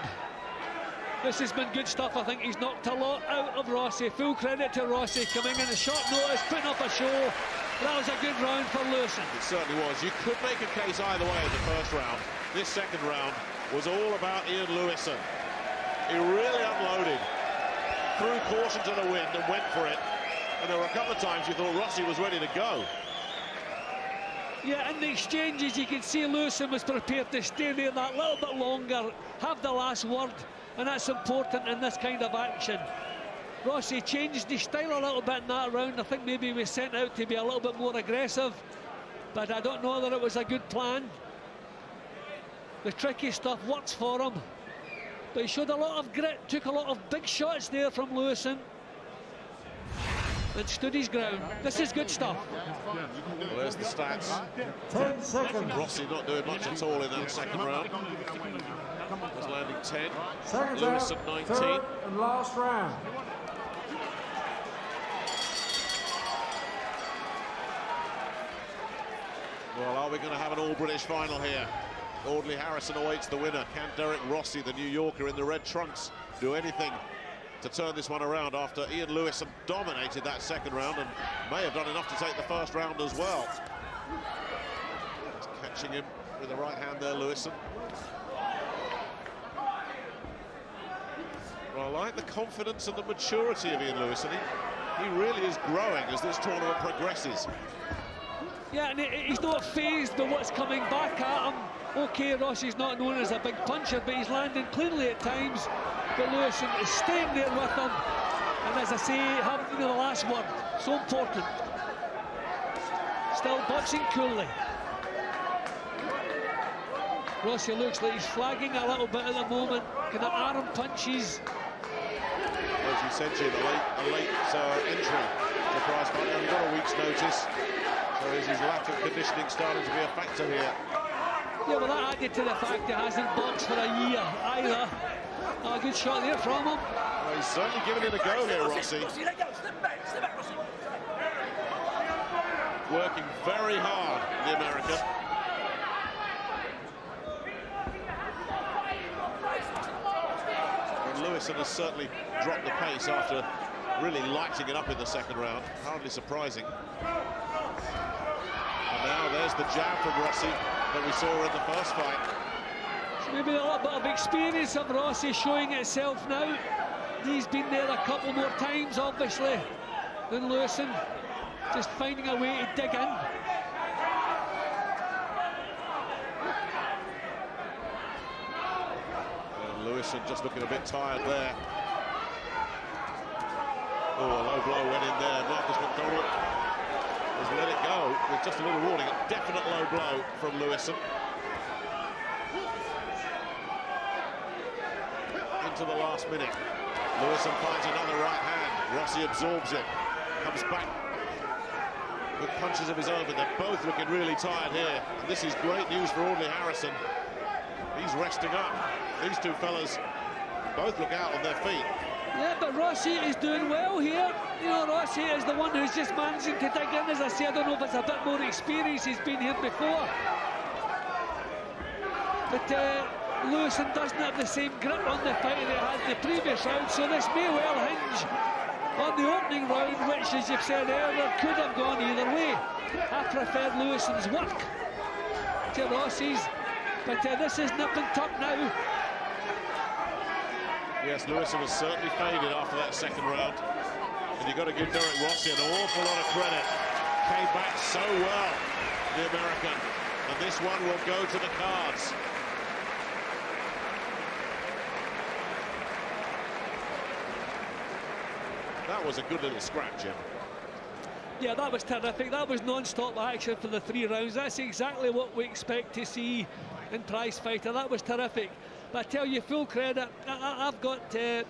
S2: This has been good stuff. I think he's knocked a lot out of Rossi. Full credit to Rossi coming in a short notice, putting up a show. That was a good round for Lewison.
S1: It certainly was. You could make a case either way in the first round. This second round was all about Ian Lewison. He really unloaded, threw caution to the wind and went for it. And there were a couple of times you thought Rossi was ready to go.
S2: Yeah, in the exchanges you can see Lewison was prepared to stay there that little bit longer, have the last word, and that's important in this kind of action. Rossi changed his style a little bit in that round. I think maybe he was sent out to be a little bit more aggressive, but I don't know whether it was a good plan. The tricky stuff works for him, but he showed a lot of grit, took a lot of big shots there from Lewison, and stood his ground. This is good stuff.
S1: Well, there's the stats.
S6: 10 seconds.
S1: Rossi not doing much at all in that second round. Was landing 10.
S6: Seconds
S1: Lewison
S6: out.
S1: 19.
S6: Third and last round.
S1: Well, are we going to have an all-British final here? Audley Harrison awaits the winner. Can Derek Rossi, the New Yorker in the red trunks, do anything to turn this one around after Ian Lewison dominated that second round and may have done enough to take the first round as well? Just catching him with the right hand there, Lewison. Well, I like the confidence and the maturity of Ian Lewison. He really is growing as this tournament progresses.
S2: Yeah, and he's not fazed by what's coming back at him. OK, Rossi's not known as a big puncher, but he's landing cleanly at times. But Lewison is staying there with him. And as I say, having the last word, so important. Still boxing coolly. Rossi looks like he's flagging a little bit at the moment. Kind of arm punches.
S1: As you said, Jim, a late entry to prize fight. Only got a week's notice. So is his lack of conditioning starting to be a factor here?
S2: Yeah, well, that added to the fact he hasn't boxed for a year either. A good shot there from him.
S1: Well, he's certainly giving it a go here, Rossi. Working very hard, the American. And Lewison has certainly dropped the pace after really lighting it up in the second round. Hardly surprising. And now there's the jab from Rossi that we saw in the first fight.
S2: So maybe a little bit of experience of Rossi showing itself now. He's been there a couple more times, obviously, than Lewison. Just finding a way to dig in.
S1: And Lewison just looking a bit tired there. Oh, a low blow went in there. Marcus McDonald has let it go with just a little warning. A definite low blow from Lewison. Into the last minute. Lewison finds another right hand. Rossi absorbs it. Comes back with punches of his own, but they're both looking really tired here. And this is great news for Audley Harrison. He's resting up. These two fellas both look out on their feet.
S2: Yeah, but Rossi is doing well here. You know, Rossi is the one who's just managing to dig in. As I say, I don't know if it's a bit more experience. He's been here before. But Lewison doesn't have the same grip on the fight that he had in the previous round, so this may well hinge on the opening round, which, as you've said earlier, could have gone either way. I preferred Lewison's work to Rossi's, but this is nip and tuck now.
S1: Yes, Lewison was certainly faded after that second round. And you've got to give Derek Rossi an awful lot of credit. Came back so well, the American. And this one will go to the cards. That was a good little scrap, Jim.
S2: Yeah, that was terrific. That was non-stop action for the 3 rounds. That's exactly what we expect to see in prize fighter. That was terrific. But I tell you, full credit. I've got Ian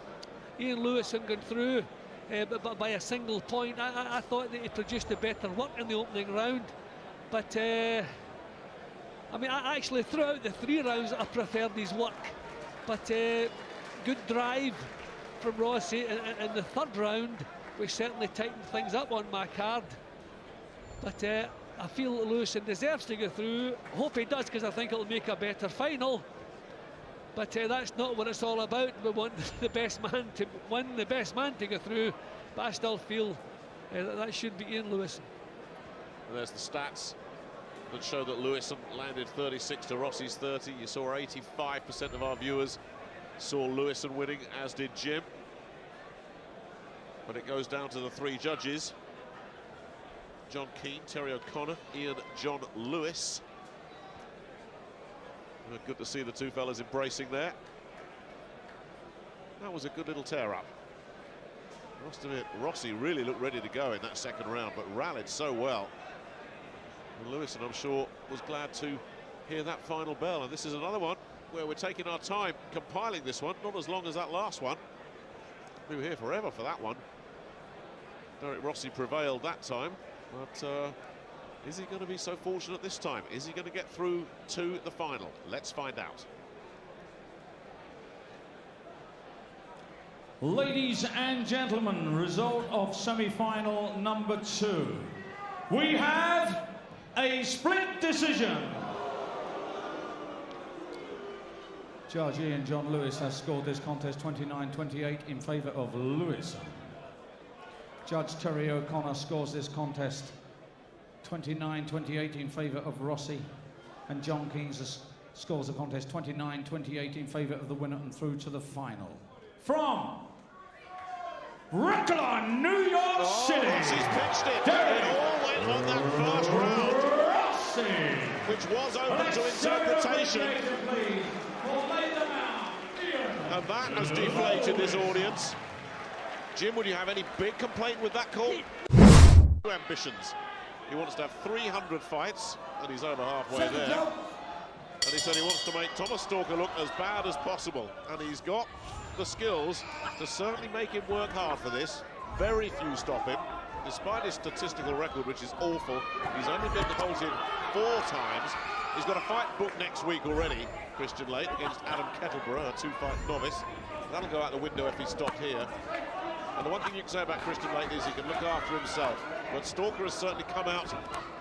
S2: Lewison going through, but by a single point. I thought that he produced a better work in the opening round. But I mean, I actually throughout the 3 rounds, I preferred his work. But good drive from Rossi in the 3rd round, which certainly tightened things up on my card. But I feel Lewison deserves to go through. Hope he does, because I think it'll make a better final. But that's not what it's all about. We want the best man to win, the best man to go through. But I still feel that should be Ian Lewison.
S1: And there's the stats that show that Lewison landed 36 to Rossi's 30. You saw 85% of our viewers saw Lewison winning, as did Jim. But it goes down to the 3 judges. John Keane, Terry O'Connor, Ian John Lewis. Good to see the two fellas embracing there. That was a good little tear-up. Must admit, Rossi really looked ready to go in that second round, but rallied so well. And Lewison, I'm sure, was glad to hear that final bell. And this is another one where we're taking our time compiling this one, not as long as that last one. We were here forever for that one. Derek Rossi prevailed that time, but is he going to be so fortunate this time? Is he going to get through to the final? Let's find out.
S4: Ladies and gentlemen, result of semi-final number 2. We have a split decision. Judge Ian John Lewis has scored this contest 29-28 in favour of Lewis. Judge Terry O'Connor scores this contest 29-28 in favour of Rossi, and John Keynes scores the contest 29-28 in favour of the winner and through to the final. From Brooklyn, New York City,
S1: Rossi's pitched it. It all went on that first round,
S4: Rossi,
S1: which was open to interpretation. And that has deflated this audience. Jim, would you have any big complaint with that call? Ambitions. He wants to have 300 fights, and he's over halfway there. And he said he wants to make Thomas Stalker look as bad as possible. And he's got the skills to certainly make him work hard for this. Very few stop him. Despite his statistical record, which is awful, he's only been halted 4 times. He's got a fight booked next week already, Christian Late, against Adam Kettleborough, a 2-fight novice. That'll go out the window if he's stopped here. And the one thing you can say about Christian Late is he can look after himself. But Stalker has certainly come out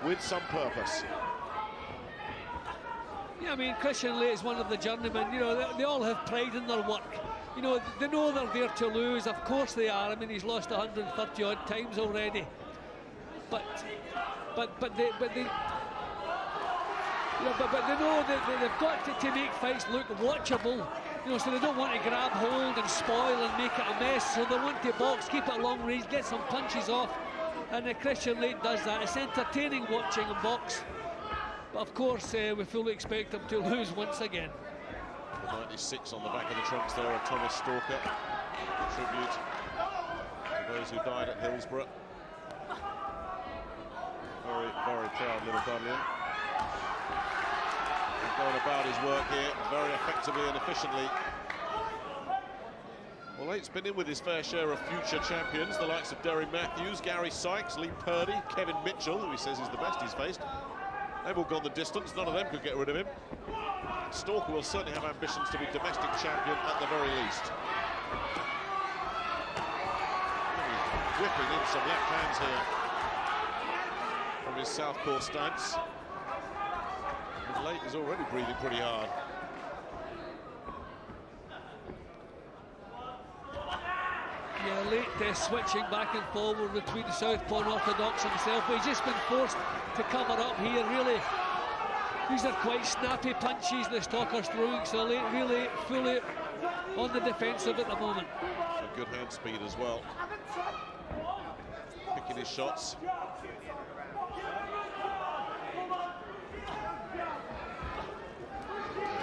S1: with some purpose.
S2: Yeah, I mean, Christian Late is one of the journeymen. You know, they all have pride in their work. You know they're there to lose. Of course they are. I mean, he's lost 130 odd times already. But they know that they've got to make fights look watchable. You know, so they don't want to grab hold and spoil and make it a mess. So they want to box, keep it a long range, get some punches off. And Christian Late does that. It's entertaining watching him box. But of course, we fully expect him to lose once again.
S1: The 96 on the back of the trunks there of Thomas Stalker. A tribute to those who died at Hillsborough. Very, very proud little Dudley. He's going about his work here very effectively and efficiently. Well, Late's been in with his fair share of future champions, the likes of Derry Matthews, Gary Sykes, Lee Purdy, Kevin Mitchell, who he says is the best he's faced. They've all gone the distance, none of them could get rid of him. Stalker will certainly have ambitions to be domestic champion at the very least. He's whipping in some left hands here from his southpaw stance. And Late is already breathing pretty hard.
S2: Yeah, Late switching back and forward between the southpaw and orthodox himself, but he's just been forced to cover up here, really. These are quite snappy punches the Stalker's throwing, so Late really fully on the defensive at the moment.
S1: A good hand speed as well. Picking his shots.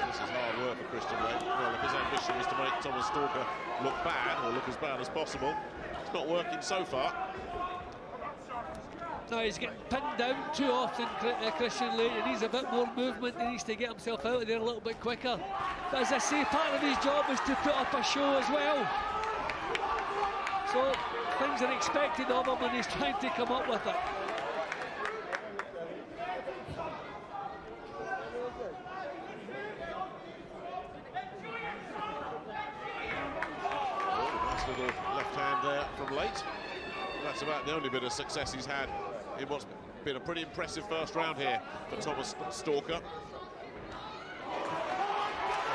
S1: This is hard work for Christian Late. Well, if his ambition is to make Thomas Stalker look bad, or look as bad as possible, it's not working so far.
S2: No, he's getting pinned down too often, Christian Late. He needs a bit more movement. He needs to get himself out of there a little bit quicker. But as I say, part of his job is to put up a show as well. So things are expected of him and he's trying to come up with it.
S1: Nice little left hand there from Late. That's about the only bit of success he's had in what's been a pretty impressive first round here for Thomas Stalker. And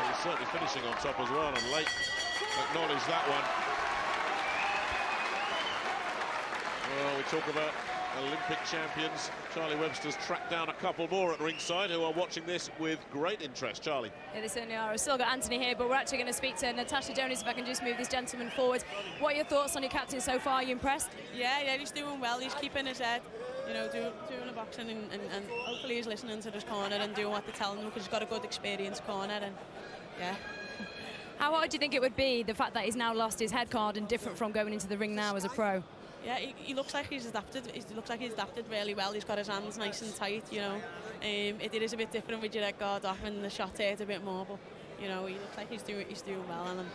S1: he's certainly finishing on top as well, and Late acknowledged that one. Well, we talk about Olympic champions. Charlie Webster's tracked down a couple more at ringside who are watching this with great interest. Charlie.
S7: Yeah, they certainly are. We've still got Anthony here, but we're actually going to speak to Natasha Jonas, if I can just move this gentleman forward. What are your thoughts on your captain so far? Are you impressed?
S8: Yeah, he's doing well. He's keeping his head, you know, doing the boxing, and hopefully he's listening to this corner and doing what they're telling him, because he's got a good experience corner, and yeah.
S7: How hard do you think it would be, the fact that he's now lost his head guard and different from going into the ring now as a pro?
S8: Yeah, he looks like he's adapted. He looks like he's adapted really well. He's got his hands nice and tight, you know. It is a bit different with your head guard off and the shot hurt a bit more, but you know, he looks like he's doing well, and I'm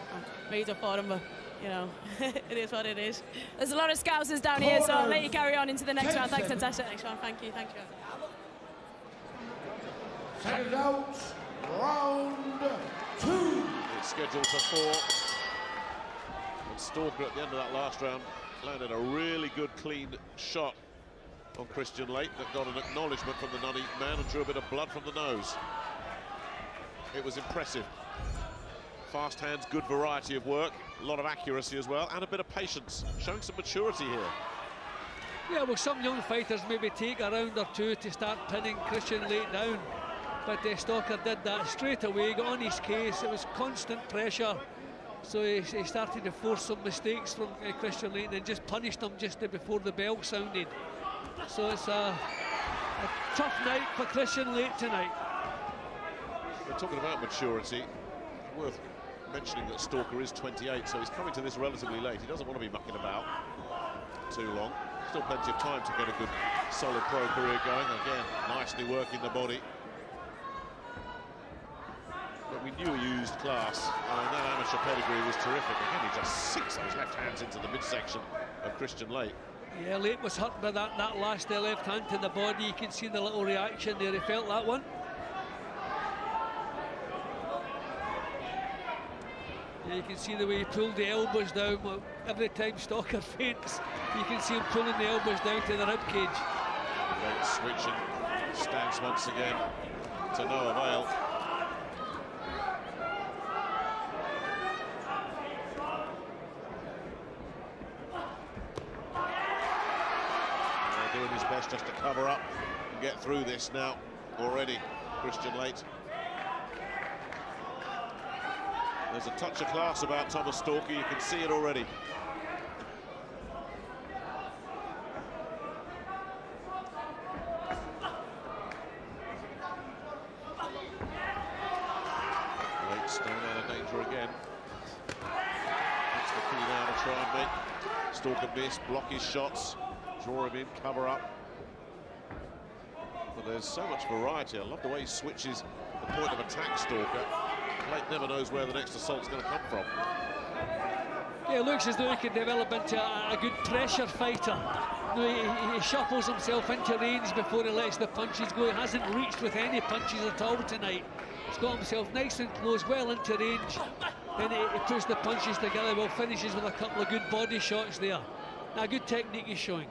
S8: raised up for him, but you know, it is what it is.
S7: There's a lot of Scousers down here, so I'll let you carry on into the next round. Thanks, Natasha.
S8: Next one, thank you.
S6: Second out, round 2.
S1: It's scheduled for 4. And Stalker at the end of that last round landed a really good clean shot on Christian Lake that got an acknowledgement from the Nuneaton man and drew a bit of blood from the nose. It was impressive. Fast hands, good variety of work, a lot of accuracy as well, and a bit of patience, showing some maturity here.
S2: Yeah, well, some young fighters maybe take a round or two to start pinning Christian Lake down, but Stalker did that straight away, got on his case. It was constant pressure, so he started to force some mistakes from Christian Lake and just punished him just before the bell sounded. So it's a tough night for Christian Lake tonight.
S1: We're talking about maturity. Worth mentioning that Stalker is 28, so he's coming to this relatively late. He doesn't want to be mucking about too long. Still plenty of time to get a good, solid pro career going. Again, nicely working the body. But we knew he used class, and that amateur pedigree was terrific. Again, he just sinks those left hands into the midsection of Christian Lake.
S2: Yeah, Lake was hurt by that last left hand to the body. You can see the little reaction there. He felt that one. Yeah, you can see the way he pulled the elbows down. Well, every time Stalker faints, you can see him pulling the elbows down to the ribcage.
S1: Lake switching stance once again to no avail. Doing his best just to cover up and get through this now already, Christian Lake. There's a touch of class about Thomas Stalker, you can see it already. Lake's down out of danger again. That's the key now to try and make Stalker miss, block his shots, draw him in, cover up. But there's so much variety. I love the way he switches the point of attack, Stalker. Lake never knows where the next assault's going to come from.
S2: Yeah, it looks as though he could develop into a good pressure fighter. You know, he shuffles himself into range before he lets the punches go. He hasn't reached with any punches at all tonight. He's got himself nice and close, well into range. Then he puts the punches together, well, finishes with a couple of good body shots there. Now, good technique he's showing.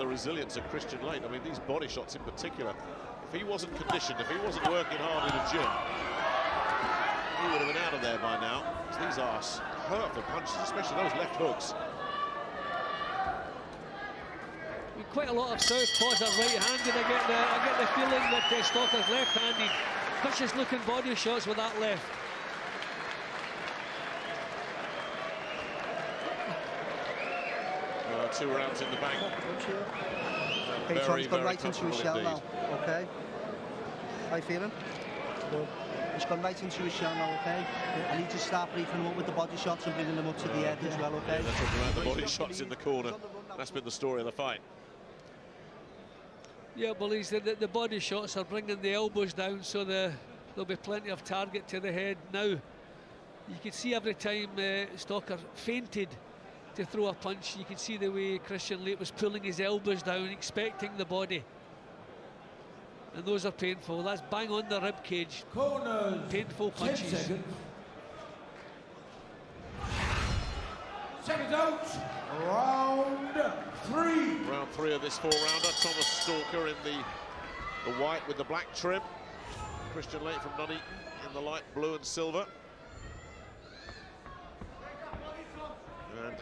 S1: Resilience of Christian Lake. I mean, these body shots in particular, if he wasn't conditioned, if he wasn't working hard in a gym, he would have been out of there by now. These are hurtful punches, especially those left hooks.
S2: I mean, quite a lot of southpaws are right-handed. I get the feeling that Stalker's left-handed. Vicious looking body shots with that left.
S1: Two rounds in the bank.
S3: Okay, Tom's gone right into
S1: comfortable
S3: his shell
S1: indeed.
S3: now, okay? How you feeling? Good. He's gone right into his shell now, okay? I need to start breaking him up with the body shots and bringing them up to the head as well, okay?
S1: They're talking about the body shots in the corner. That's been the story of the fight.
S2: Yeah, well, the body shots are bringing the elbows down, so there'll be plenty of target to the head. Now, you can see every time Stalker fainted to throw a punch, you can see the way Christian Lake was pulling his elbows down, expecting the body. And those are painful. That's bang on the rib cage.
S6: Corners.
S2: Painful
S6: 10
S2: punches.
S6: seconds. Seconds out. Round 3.
S1: Round 3 of this 4-rounder. Thomas Stalker in the white with the black trim. Christian Lake from Nuneaton in the light blue and silver. And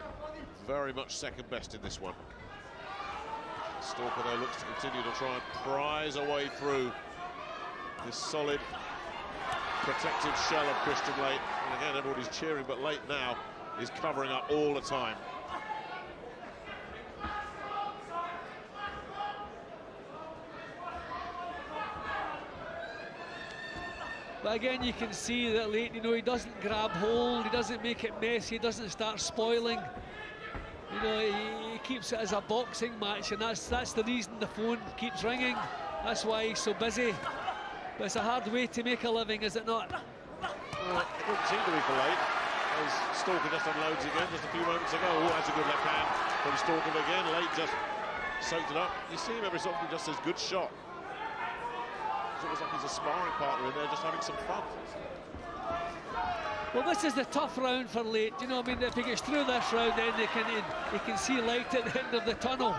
S1: very much second best in this one. Stalker, though, looks to continue to try and prise away through this solid protective shell of Christian Lake. And again, everybody's cheering, but Lake now is covering up all the time.
S2: But again, you can see that Leighton, you know, he doesn't grab hold, he doesn't make it messy, he doesn't start spoiling. You know, he keeps it as a boxing match, and that's the reason the phone keeps ringing. That's why he's so busy. But it's a hard way to make a living, is it not?
S1: Well, it doesn't seem to be for Leighton. As Stalker just unloads again just a few moments ago. Oh, that's a good left hand from Stalker again. Leighton just soaked it up. You see him every so often just says good shot. It's almost like he's a sparring partner in there just having some fun.
S2: Well, this is the tough round for Leighton. You know, I mean, if he gets through this round, then he can see light at the end of the tunnel.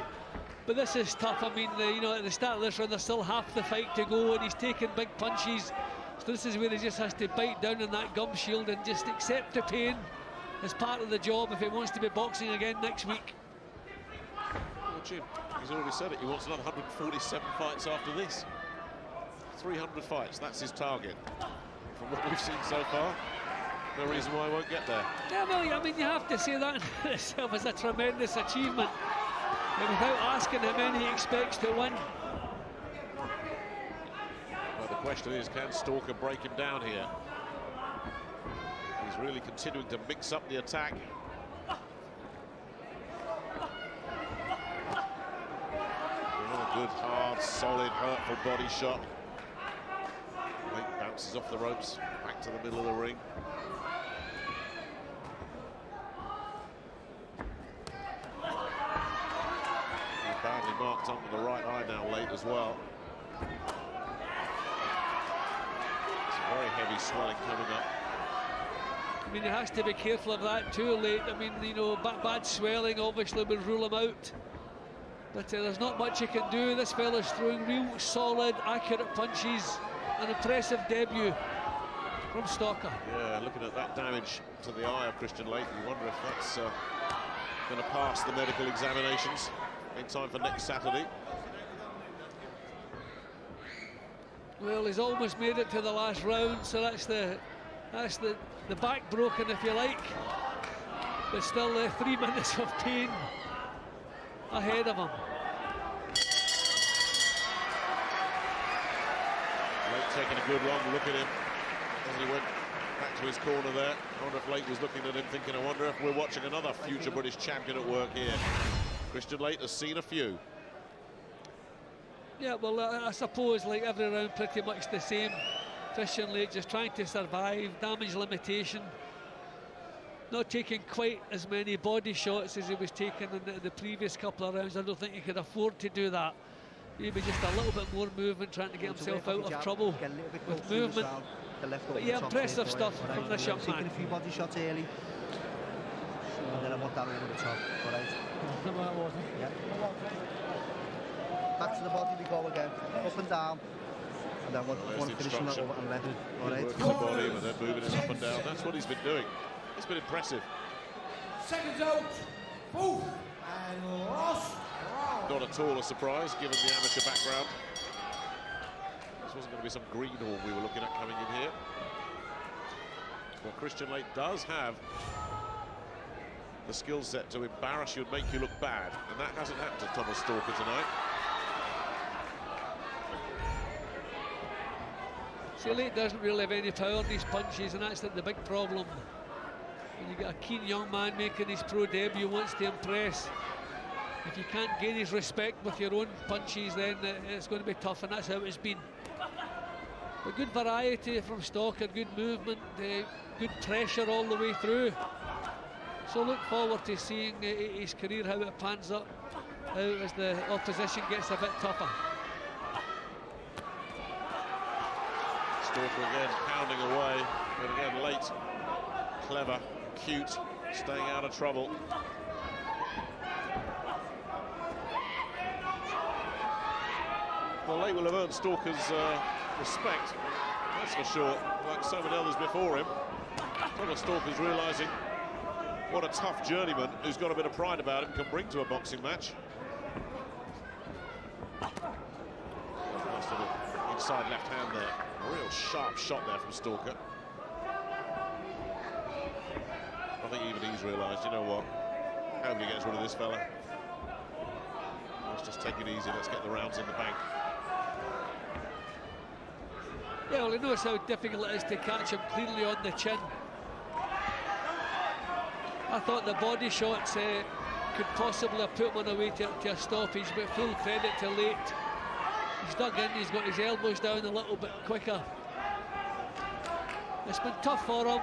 S2: But this is tough. I mean, you know, at the start of this round, there's still half the fight to go, and he's taking big punches. So this is where he just has to bite down on that gum shield and just accept the pain as part of the job if he wants to be boxing again next week.
S1: Well, Jim, he's already said it. He wants another 147 fights after this. 300 fights, that's his target. From what we've seen so far, no reason why he won't get there.
S2: Yeah, well, I mean, you have to say that in itself is a tremendous achievement. And without asking how many he expects to win.
S1: Well, the question is, can Stalker break him down here? He's really continuing to mix up the attack. Another good, hard, solid, hurtful body shot. Leighton bounces off the ropes, back to the middle of the ring. Badly marked under the right eye now, Leighton as well. It's a very heavy swelling coming up.
S2: I mean, he has to be careful of that too, Leighton. I mean, you know, bad swelling obviously would rule him out. But there's not much he can do. This fella's throwing real solid, accurate punches. An impressive debut from Stalker.
S1: Yeah, looking at that damage to the eye of Christian Leighton, you wonder if that's going to pass the medical examinations in time for next Saturday.
S2: Well, he's almost made it to the last round, so that's the back broken, if you like. But still 3 minutes of pain ahead of him.
S1: Leighton taking a good long look at him as he went back to his corner there. I wonder if Leighton was looking at him thinking, I wonder if we're watching another future British champion at work here. Christian Leighton has seen a few.
S2: Yeah, well, I suppose like every round pretty much the same. Christian Leighton just trying to survive, damage limitation. Not taking quite as many body shots as he was taking in the previous couple of rounds. I don't think he could afford to do that. Maybe just a little bit more movement, trying to get himself out of trouble with movement. But yeah, impressive stuff from this young man.
S3: Taking a few body shots early. And then I want that over the top, all right? Yeah. Back to the body we go again, up and down. And then want to finish that over and left, all right?
S1: Working the body, but then moving it up and down. That's what he's been doing. It's been impressive.
S6: Seconds out, both, and lost round.
S1: Not at all a surprise, given the amateur background. This wasn't going to be some greenhorn we were looking at coming in here. But Christian Leighton does have the skill set to embarrass you and make you look bad, and that hasn't happened to Thomas Stalker tonight.
S2: See, Leighton doesn't really have any power in these punches, and that's the big problem. When you get a keen young man making his pro debut, wants to impress. If you can't gain his respect with your own punches, then it's going to be tough, and that's how it's been. But good variety from Stalker, good movement, good pressure all the way through. So look forward to seeing his career, how it pans up, as the opposition gets a bit tougher.
S1: Stalker again pounding away, but again Leighton, clever, cute, staying out of trouble. Well, Leighton will have earned Stalker's respect, that's for sure, like so many others before him. Thomas Stalker's realising what a tough journeyman who's got a bit of pride about him can bring to a boxing match. Nice little inside left hand there. A real sharp shot there from Stalker. I think even he's realised, you know what, nobody gets rid of this fella. Let's just take it easy, let's get the rounds in the bank.
S2: Yeah, well, he knows how difficult it is to catch him cleanly on the chin. I thought the body shots could possibly have put him on the way to a stoppage, but full credit to Late. He's dug in, he's got his elbows down a little bit quicker. It's been tough for him,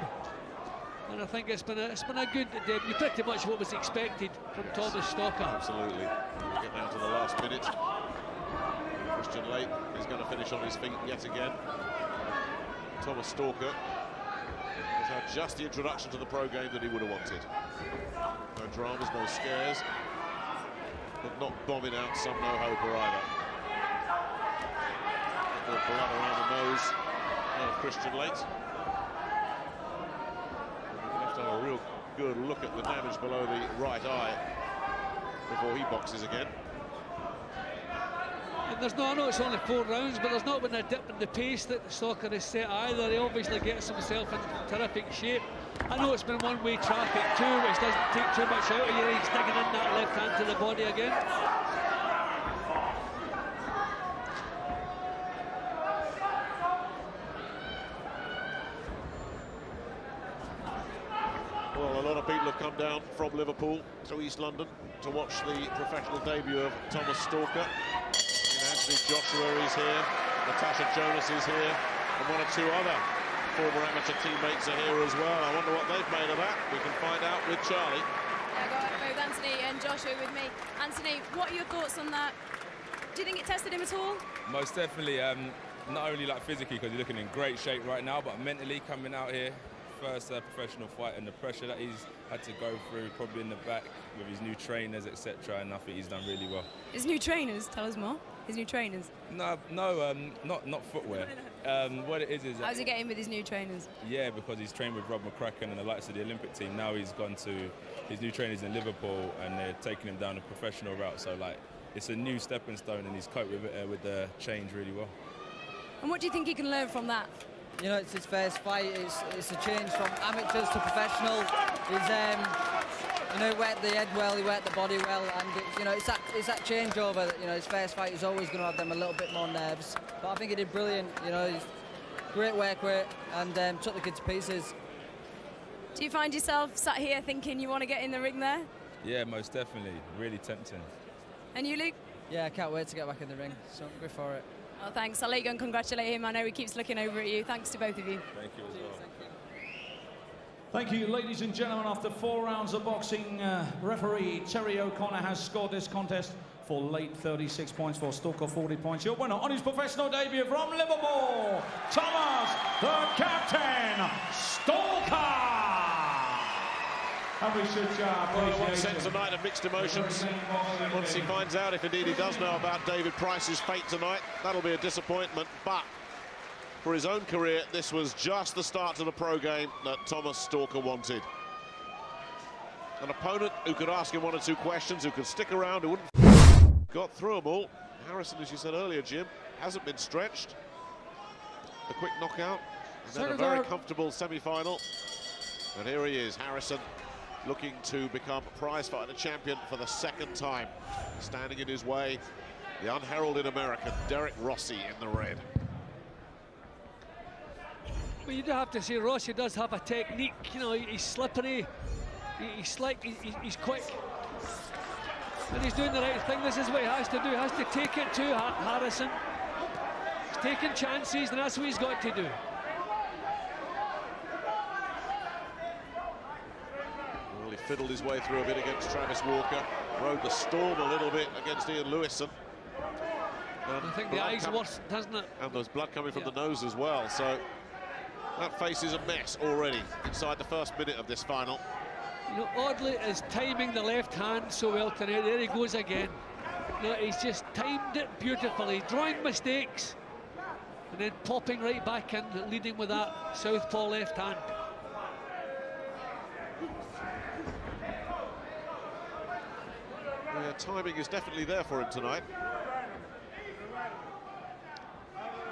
S2: and I think it's been a good debut, pretty much what was expected from Thomas Stalker.
S1: Absolutely. We get down to the last minute. Christian Late is going to finish on his feet yet again. Thomas Stalker has had just the introduction to the pro game that he would have wanted. No dramas, no scares, but not bombing out some no-hoper either. A little blood around the nose of Christian Late. We're going to have to have a real good look at the damage below the right eye before he boxes again.
S2: And there's no, I know it's only 4 rounds, but there's not been a dip in the pace that Stalker has set either. He obviously gets himself in terrific shape. I know it's been one-way traffic too, which doesn't take too much out of you. He's digging in that left hand to the body again.
S1: Well, a lot of people have come down from Liverpool to East London to watch the professional debut of Thomas Stalker. Anthony Joshua is here, Natasha Jonas is here, and 1 or 2 other former amateur teammates are here as well. I wonder what they've made of that. We can find out with Charlie.
S7: Yeah, I got both Anthony and Joshua with me. Anthony, what are your thoughts on that? Do you think it tested him at all?
S9: Most definitely. Not only like physically, because he's looking in great shape right now, but mentally coming out here, first professional fight, and the pressure that he's had to go through, probably in the back with his new trainers, etc. And I think he's done really well.
S7: His new trainers, tell us more. His new trainers.
S9: No, not footwear. What it is
S7: how's he getting with his new trainers?
S9: Yeah, because he's trained with Rob McCracken and the likes of the Olympic team. Now he's gone to his new trainers in Liverpool, and they're taking him down a professional route. So like, it's a new stepping stone, and he's coped with the change really well.
S7: And what do you think he can learn from that?
S10: You know, it's his first fight. It's a change from amateurs to professional. He's you know, he worked the head well, he worked the body well, and you know, it's that changeover that, you know, his first fight is always going to have them a little bit more nerves. But I think he did brilliant. You know, he's great work rate, and took the kid to pieces.
S7: Do you find yourself sat here thinking you want to get in the ring there?
S9: Yeah, most definitely. Really tempting.
S7: And you, Luke?
S10: Yeah, I can't wait to get back in the ring, so I'm good for it.
S7: Well, thanks. I'll let you go and congratulate him. I know he keeps looking over at you. Thanks to both of you.
S9: Thank you as well.
S4: Thank you, ladies and gentlemen. After 4 rounds of boxing, referee Terry O'Connor has scored this contest for Late 36 points, for Stalker 40 points. Your winner on his professional debut from Liverpool, Thomas the Captain Stalker. And we should
S1: One sense tonight of mixed emotions. Once he finds out, if indeed he does know about David Price's fate tonight, that'll be a disappointment. But for his own career, this was just the start to the pro game that Thomas Stalker wanted. An opponent who could ask him 1 or 2 questions, who could stick around, who wouldn't... Got through them all. Harrison, as you said earlier, Jim, hasn't been stretched. A quick knockout, and then a very comfortable semi-final. And here he is, Harrison, looking to become prize-fighter champion for the 2nd time. Standing in his way, the unheralded American, Derek Rossi, in the red.
S2: Well, you do have to say Rossi does have a technique. You know, he's slippery, he's slick, he's quick, and he's doing the right thing. This is what he has to do. He has to take it to Harrison. He's taking chances, and that's what he's got to do.
S1: Well, he fiddled his way through a bit against Travis Walker, rode the storm a little bit against Ian Lewison.
S2: I think the eyes worse, hasn't it?
S1: And there's blood coming from the nose as well, so that face is a mess already inside the first minute of this final.
S2: You know, Audley is timing the left hand so well tonight. There he goes again. You know, he's just timed it beautifully, drawing mistakes, and then popping right back in, leading with that southpaw left hand.
S1: Yeah, timing is definitely there for him tonight.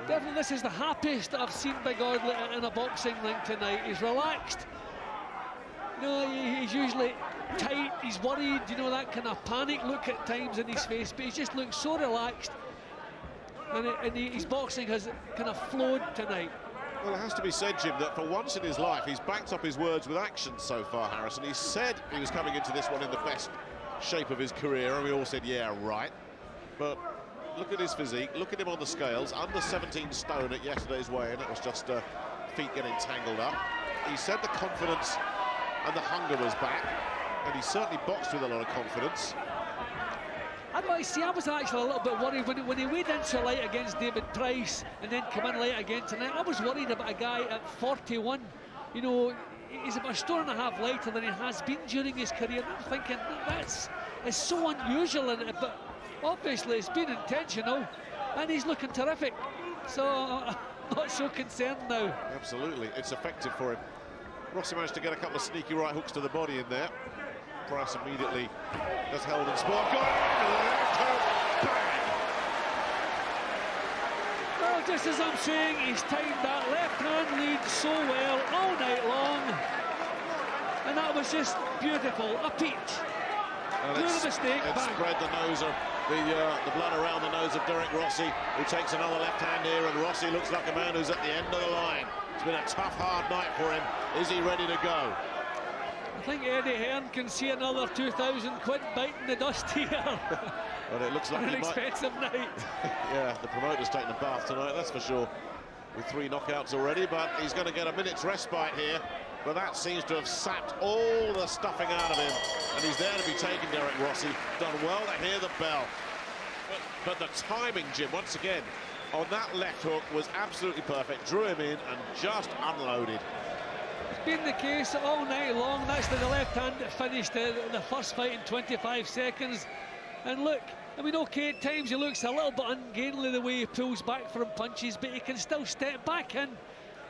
S2: Definitely, this is the happiest I've seen Big Audley in a boxing ring tonight. He's relaxed. You know, he's usually tight, he's worried, you know, that kind of panic look at times in his face, but he just looks so relaxed. and his boxing has kind of flowed tonight.
S1: Well, it has to be said, Jim, that for once in his life, he's backed up his words with action so far, Harrison. He said he was coming into this one in the best shape of his career, and we all said, yeah, right. But look at his physique, look at him on the scales, under 17 stone at yesterday's weigh-in. It was just feet getting tangled up. He said the confidence and the hunger was back, and he certainly boxed with a lot of confidence.
S2: I was actually a little bit worried when he weighed in so light against David Price and then come in light again tonight. I was worried about a guy at 41. You know, he's about a stone and a half lighter than he has been during his career. And I'm thinking it's so unusual, but obviously it's been intentional, and he's looking terrific. So I'm not so concerned now.
S1: Absolutely, it's effective for him. Rossi managed to get a couple of sneaky right hooks to the body in there. Price immediately has held and sport. Got it! Left hook, bang!
S2: Well, just as I'm saying, he's timed that left hand lead so well all night long, and that was just beautiful. A peach. No mistake.
S1: It's spread the nose of the blood around the nose of Derek Rossi, who takes another left hand here, and Rossi looks like a man who's at the end of the line. It's been a tough, hard night for him. Is he ready to go?
S2: I think Eddie Hearn can see another 2,000 quid biting the dust here.
S1: But it looks like
S2: an expensive night.
S1: Yeah, the promoter's taking a bath tonight, that's for sure. With 3 knockouts already, but he's going to get a minute's respite here. But that seems to have sapped all the stuffing out of him. And he's there to be taken, Derek Rossi. Done well to hear the bell. But the timing, Jim, once again, on that left hook was absolutely perfect. Drew him in and just unloaded.
S2: It's been the case all night long. That's the left hand that finished the first fight in 25 seconds. And look, I mean, okay, at times he looks a little bit ungainly the way he pulls back from punches, but he can still step back in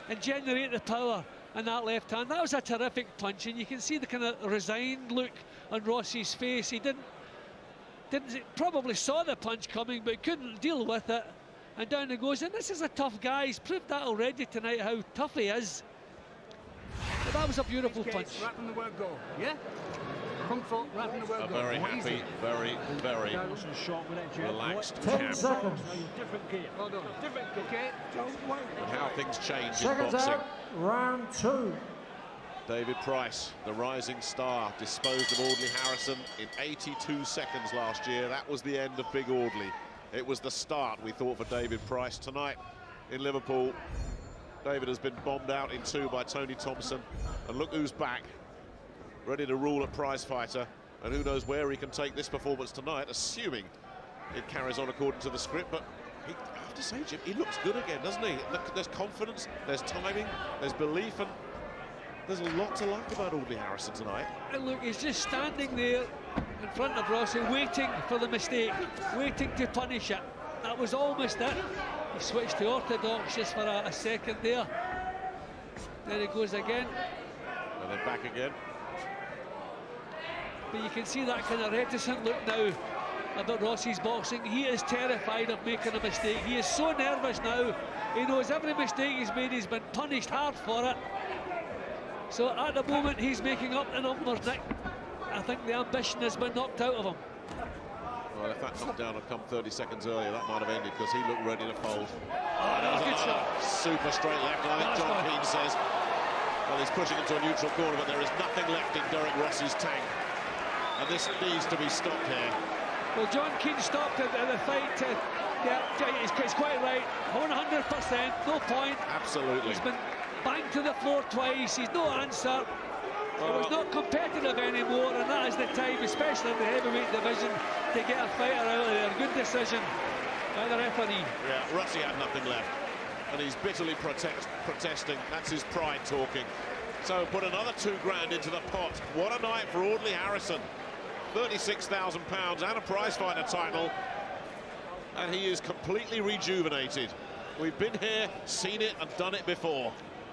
S2: and generate the power in that left hand. That was a terrific punch, and you can see the kind of resigned look on Rossi's face. He probably saw the punch coming, but couldn't deal with it. And down he goes. And this is a tough guy. He's proved that already tonight, how tough he is. But that was a beautiful punch.
S5: Right from the word go, yeah? Kung Fu, right from the word
S1: A
S5: go.
S1: very happy, very relaxed camp.
S5: Different gear. Well done. Different gear.
S1: And how things change in
S6: Seconds
S1: boxing.
S6: out, round 2.
S1: David Price, the rising star, disposed of Audley Harrison in 82 seconds last year. That was the end of Big Audley. It was the start, we thought, for David Price. Tonight in Liverpool, David has been bombed out in 2 by Tony Thompson. And look who's back, ready to rule at prize fighter. And who knows where he can take this performance tonight, assuming it carries on according to the script. But I have to say, Jim, he looks good again, doesn't he? There's confidence, there's timing, there's belief, and there's a lot to like about Audley Harrison tonight.
S2: And look, he's just standing there in front of Rossi, waiting for the mistake, waiting to punish it. That was almost it. He switched to orthodox just for a second there. There he goes again.
S1: And then back again.
S2: But you can see that kind of reticent look now about Rossi's boxing. He is terrified of making a mistake. He is so nervous now. He knows every mistake he's made, he's been punished hard for it. So at the moment, he's making up the numbers, Nick. I think the ambition has been knocked out of him.
S1: Well, if that knockdown had come 30 seconds earlier, that might have ended, because he looked ready to fold.
S2: Oh, that was a good shot.
S1: Super straight left, and I think John Keane says, well, he's pushing into a neutral corner, but there is nothing left in Derek Rossi's tank. And this needs to be stopped here.
S2: Well, John Keane stopped the fight. Yeah, he's quite right. 100%, no point.
S1: Absolutely.
S2: He's been banged to the floor twice. He's no answer. It was not competitive anymore, and that is the time, especially in the heavyweight division, to get a fighter out of there. Good decision by the referee.
S1: Yeah, Rossi had nothing left, and he's bitterly protesting. That's his pride talking. So put another £2 into the pot. What a night for Audley Harrison. £36,000 and a prize fighter title, and he is completely rejuvenated. We've been here, seen it, and done it before.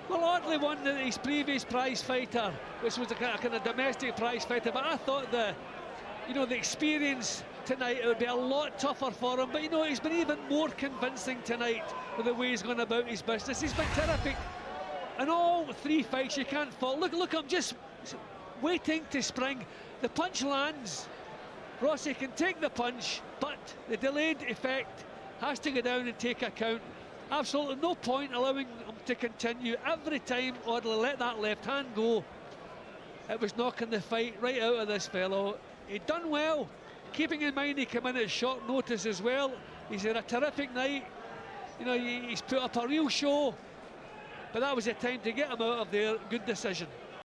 S2: Well, Audley won his previous prize fighter, which was a kind of domestic prize fighter, but I thought the experience tonight, it would be a lot tougher for him. But he's been even more convincing tonight with the way he's gone about his business. He's been terrific in all 3 fights. You can't fault. Look, I'm just waiting to spring. The punch lands. Rossi can take the punch, but the delayed effect has to go down and take account. Absolutely no point allowing him to continue. Every time Audley let that left hand go, it was knocking the fight right out of this fellow. He'd done well, keeping in mind he came in at short notice as well. He's had a terrific night. You know, he's put up a real show, but that was the time to get him out of there. Good decision.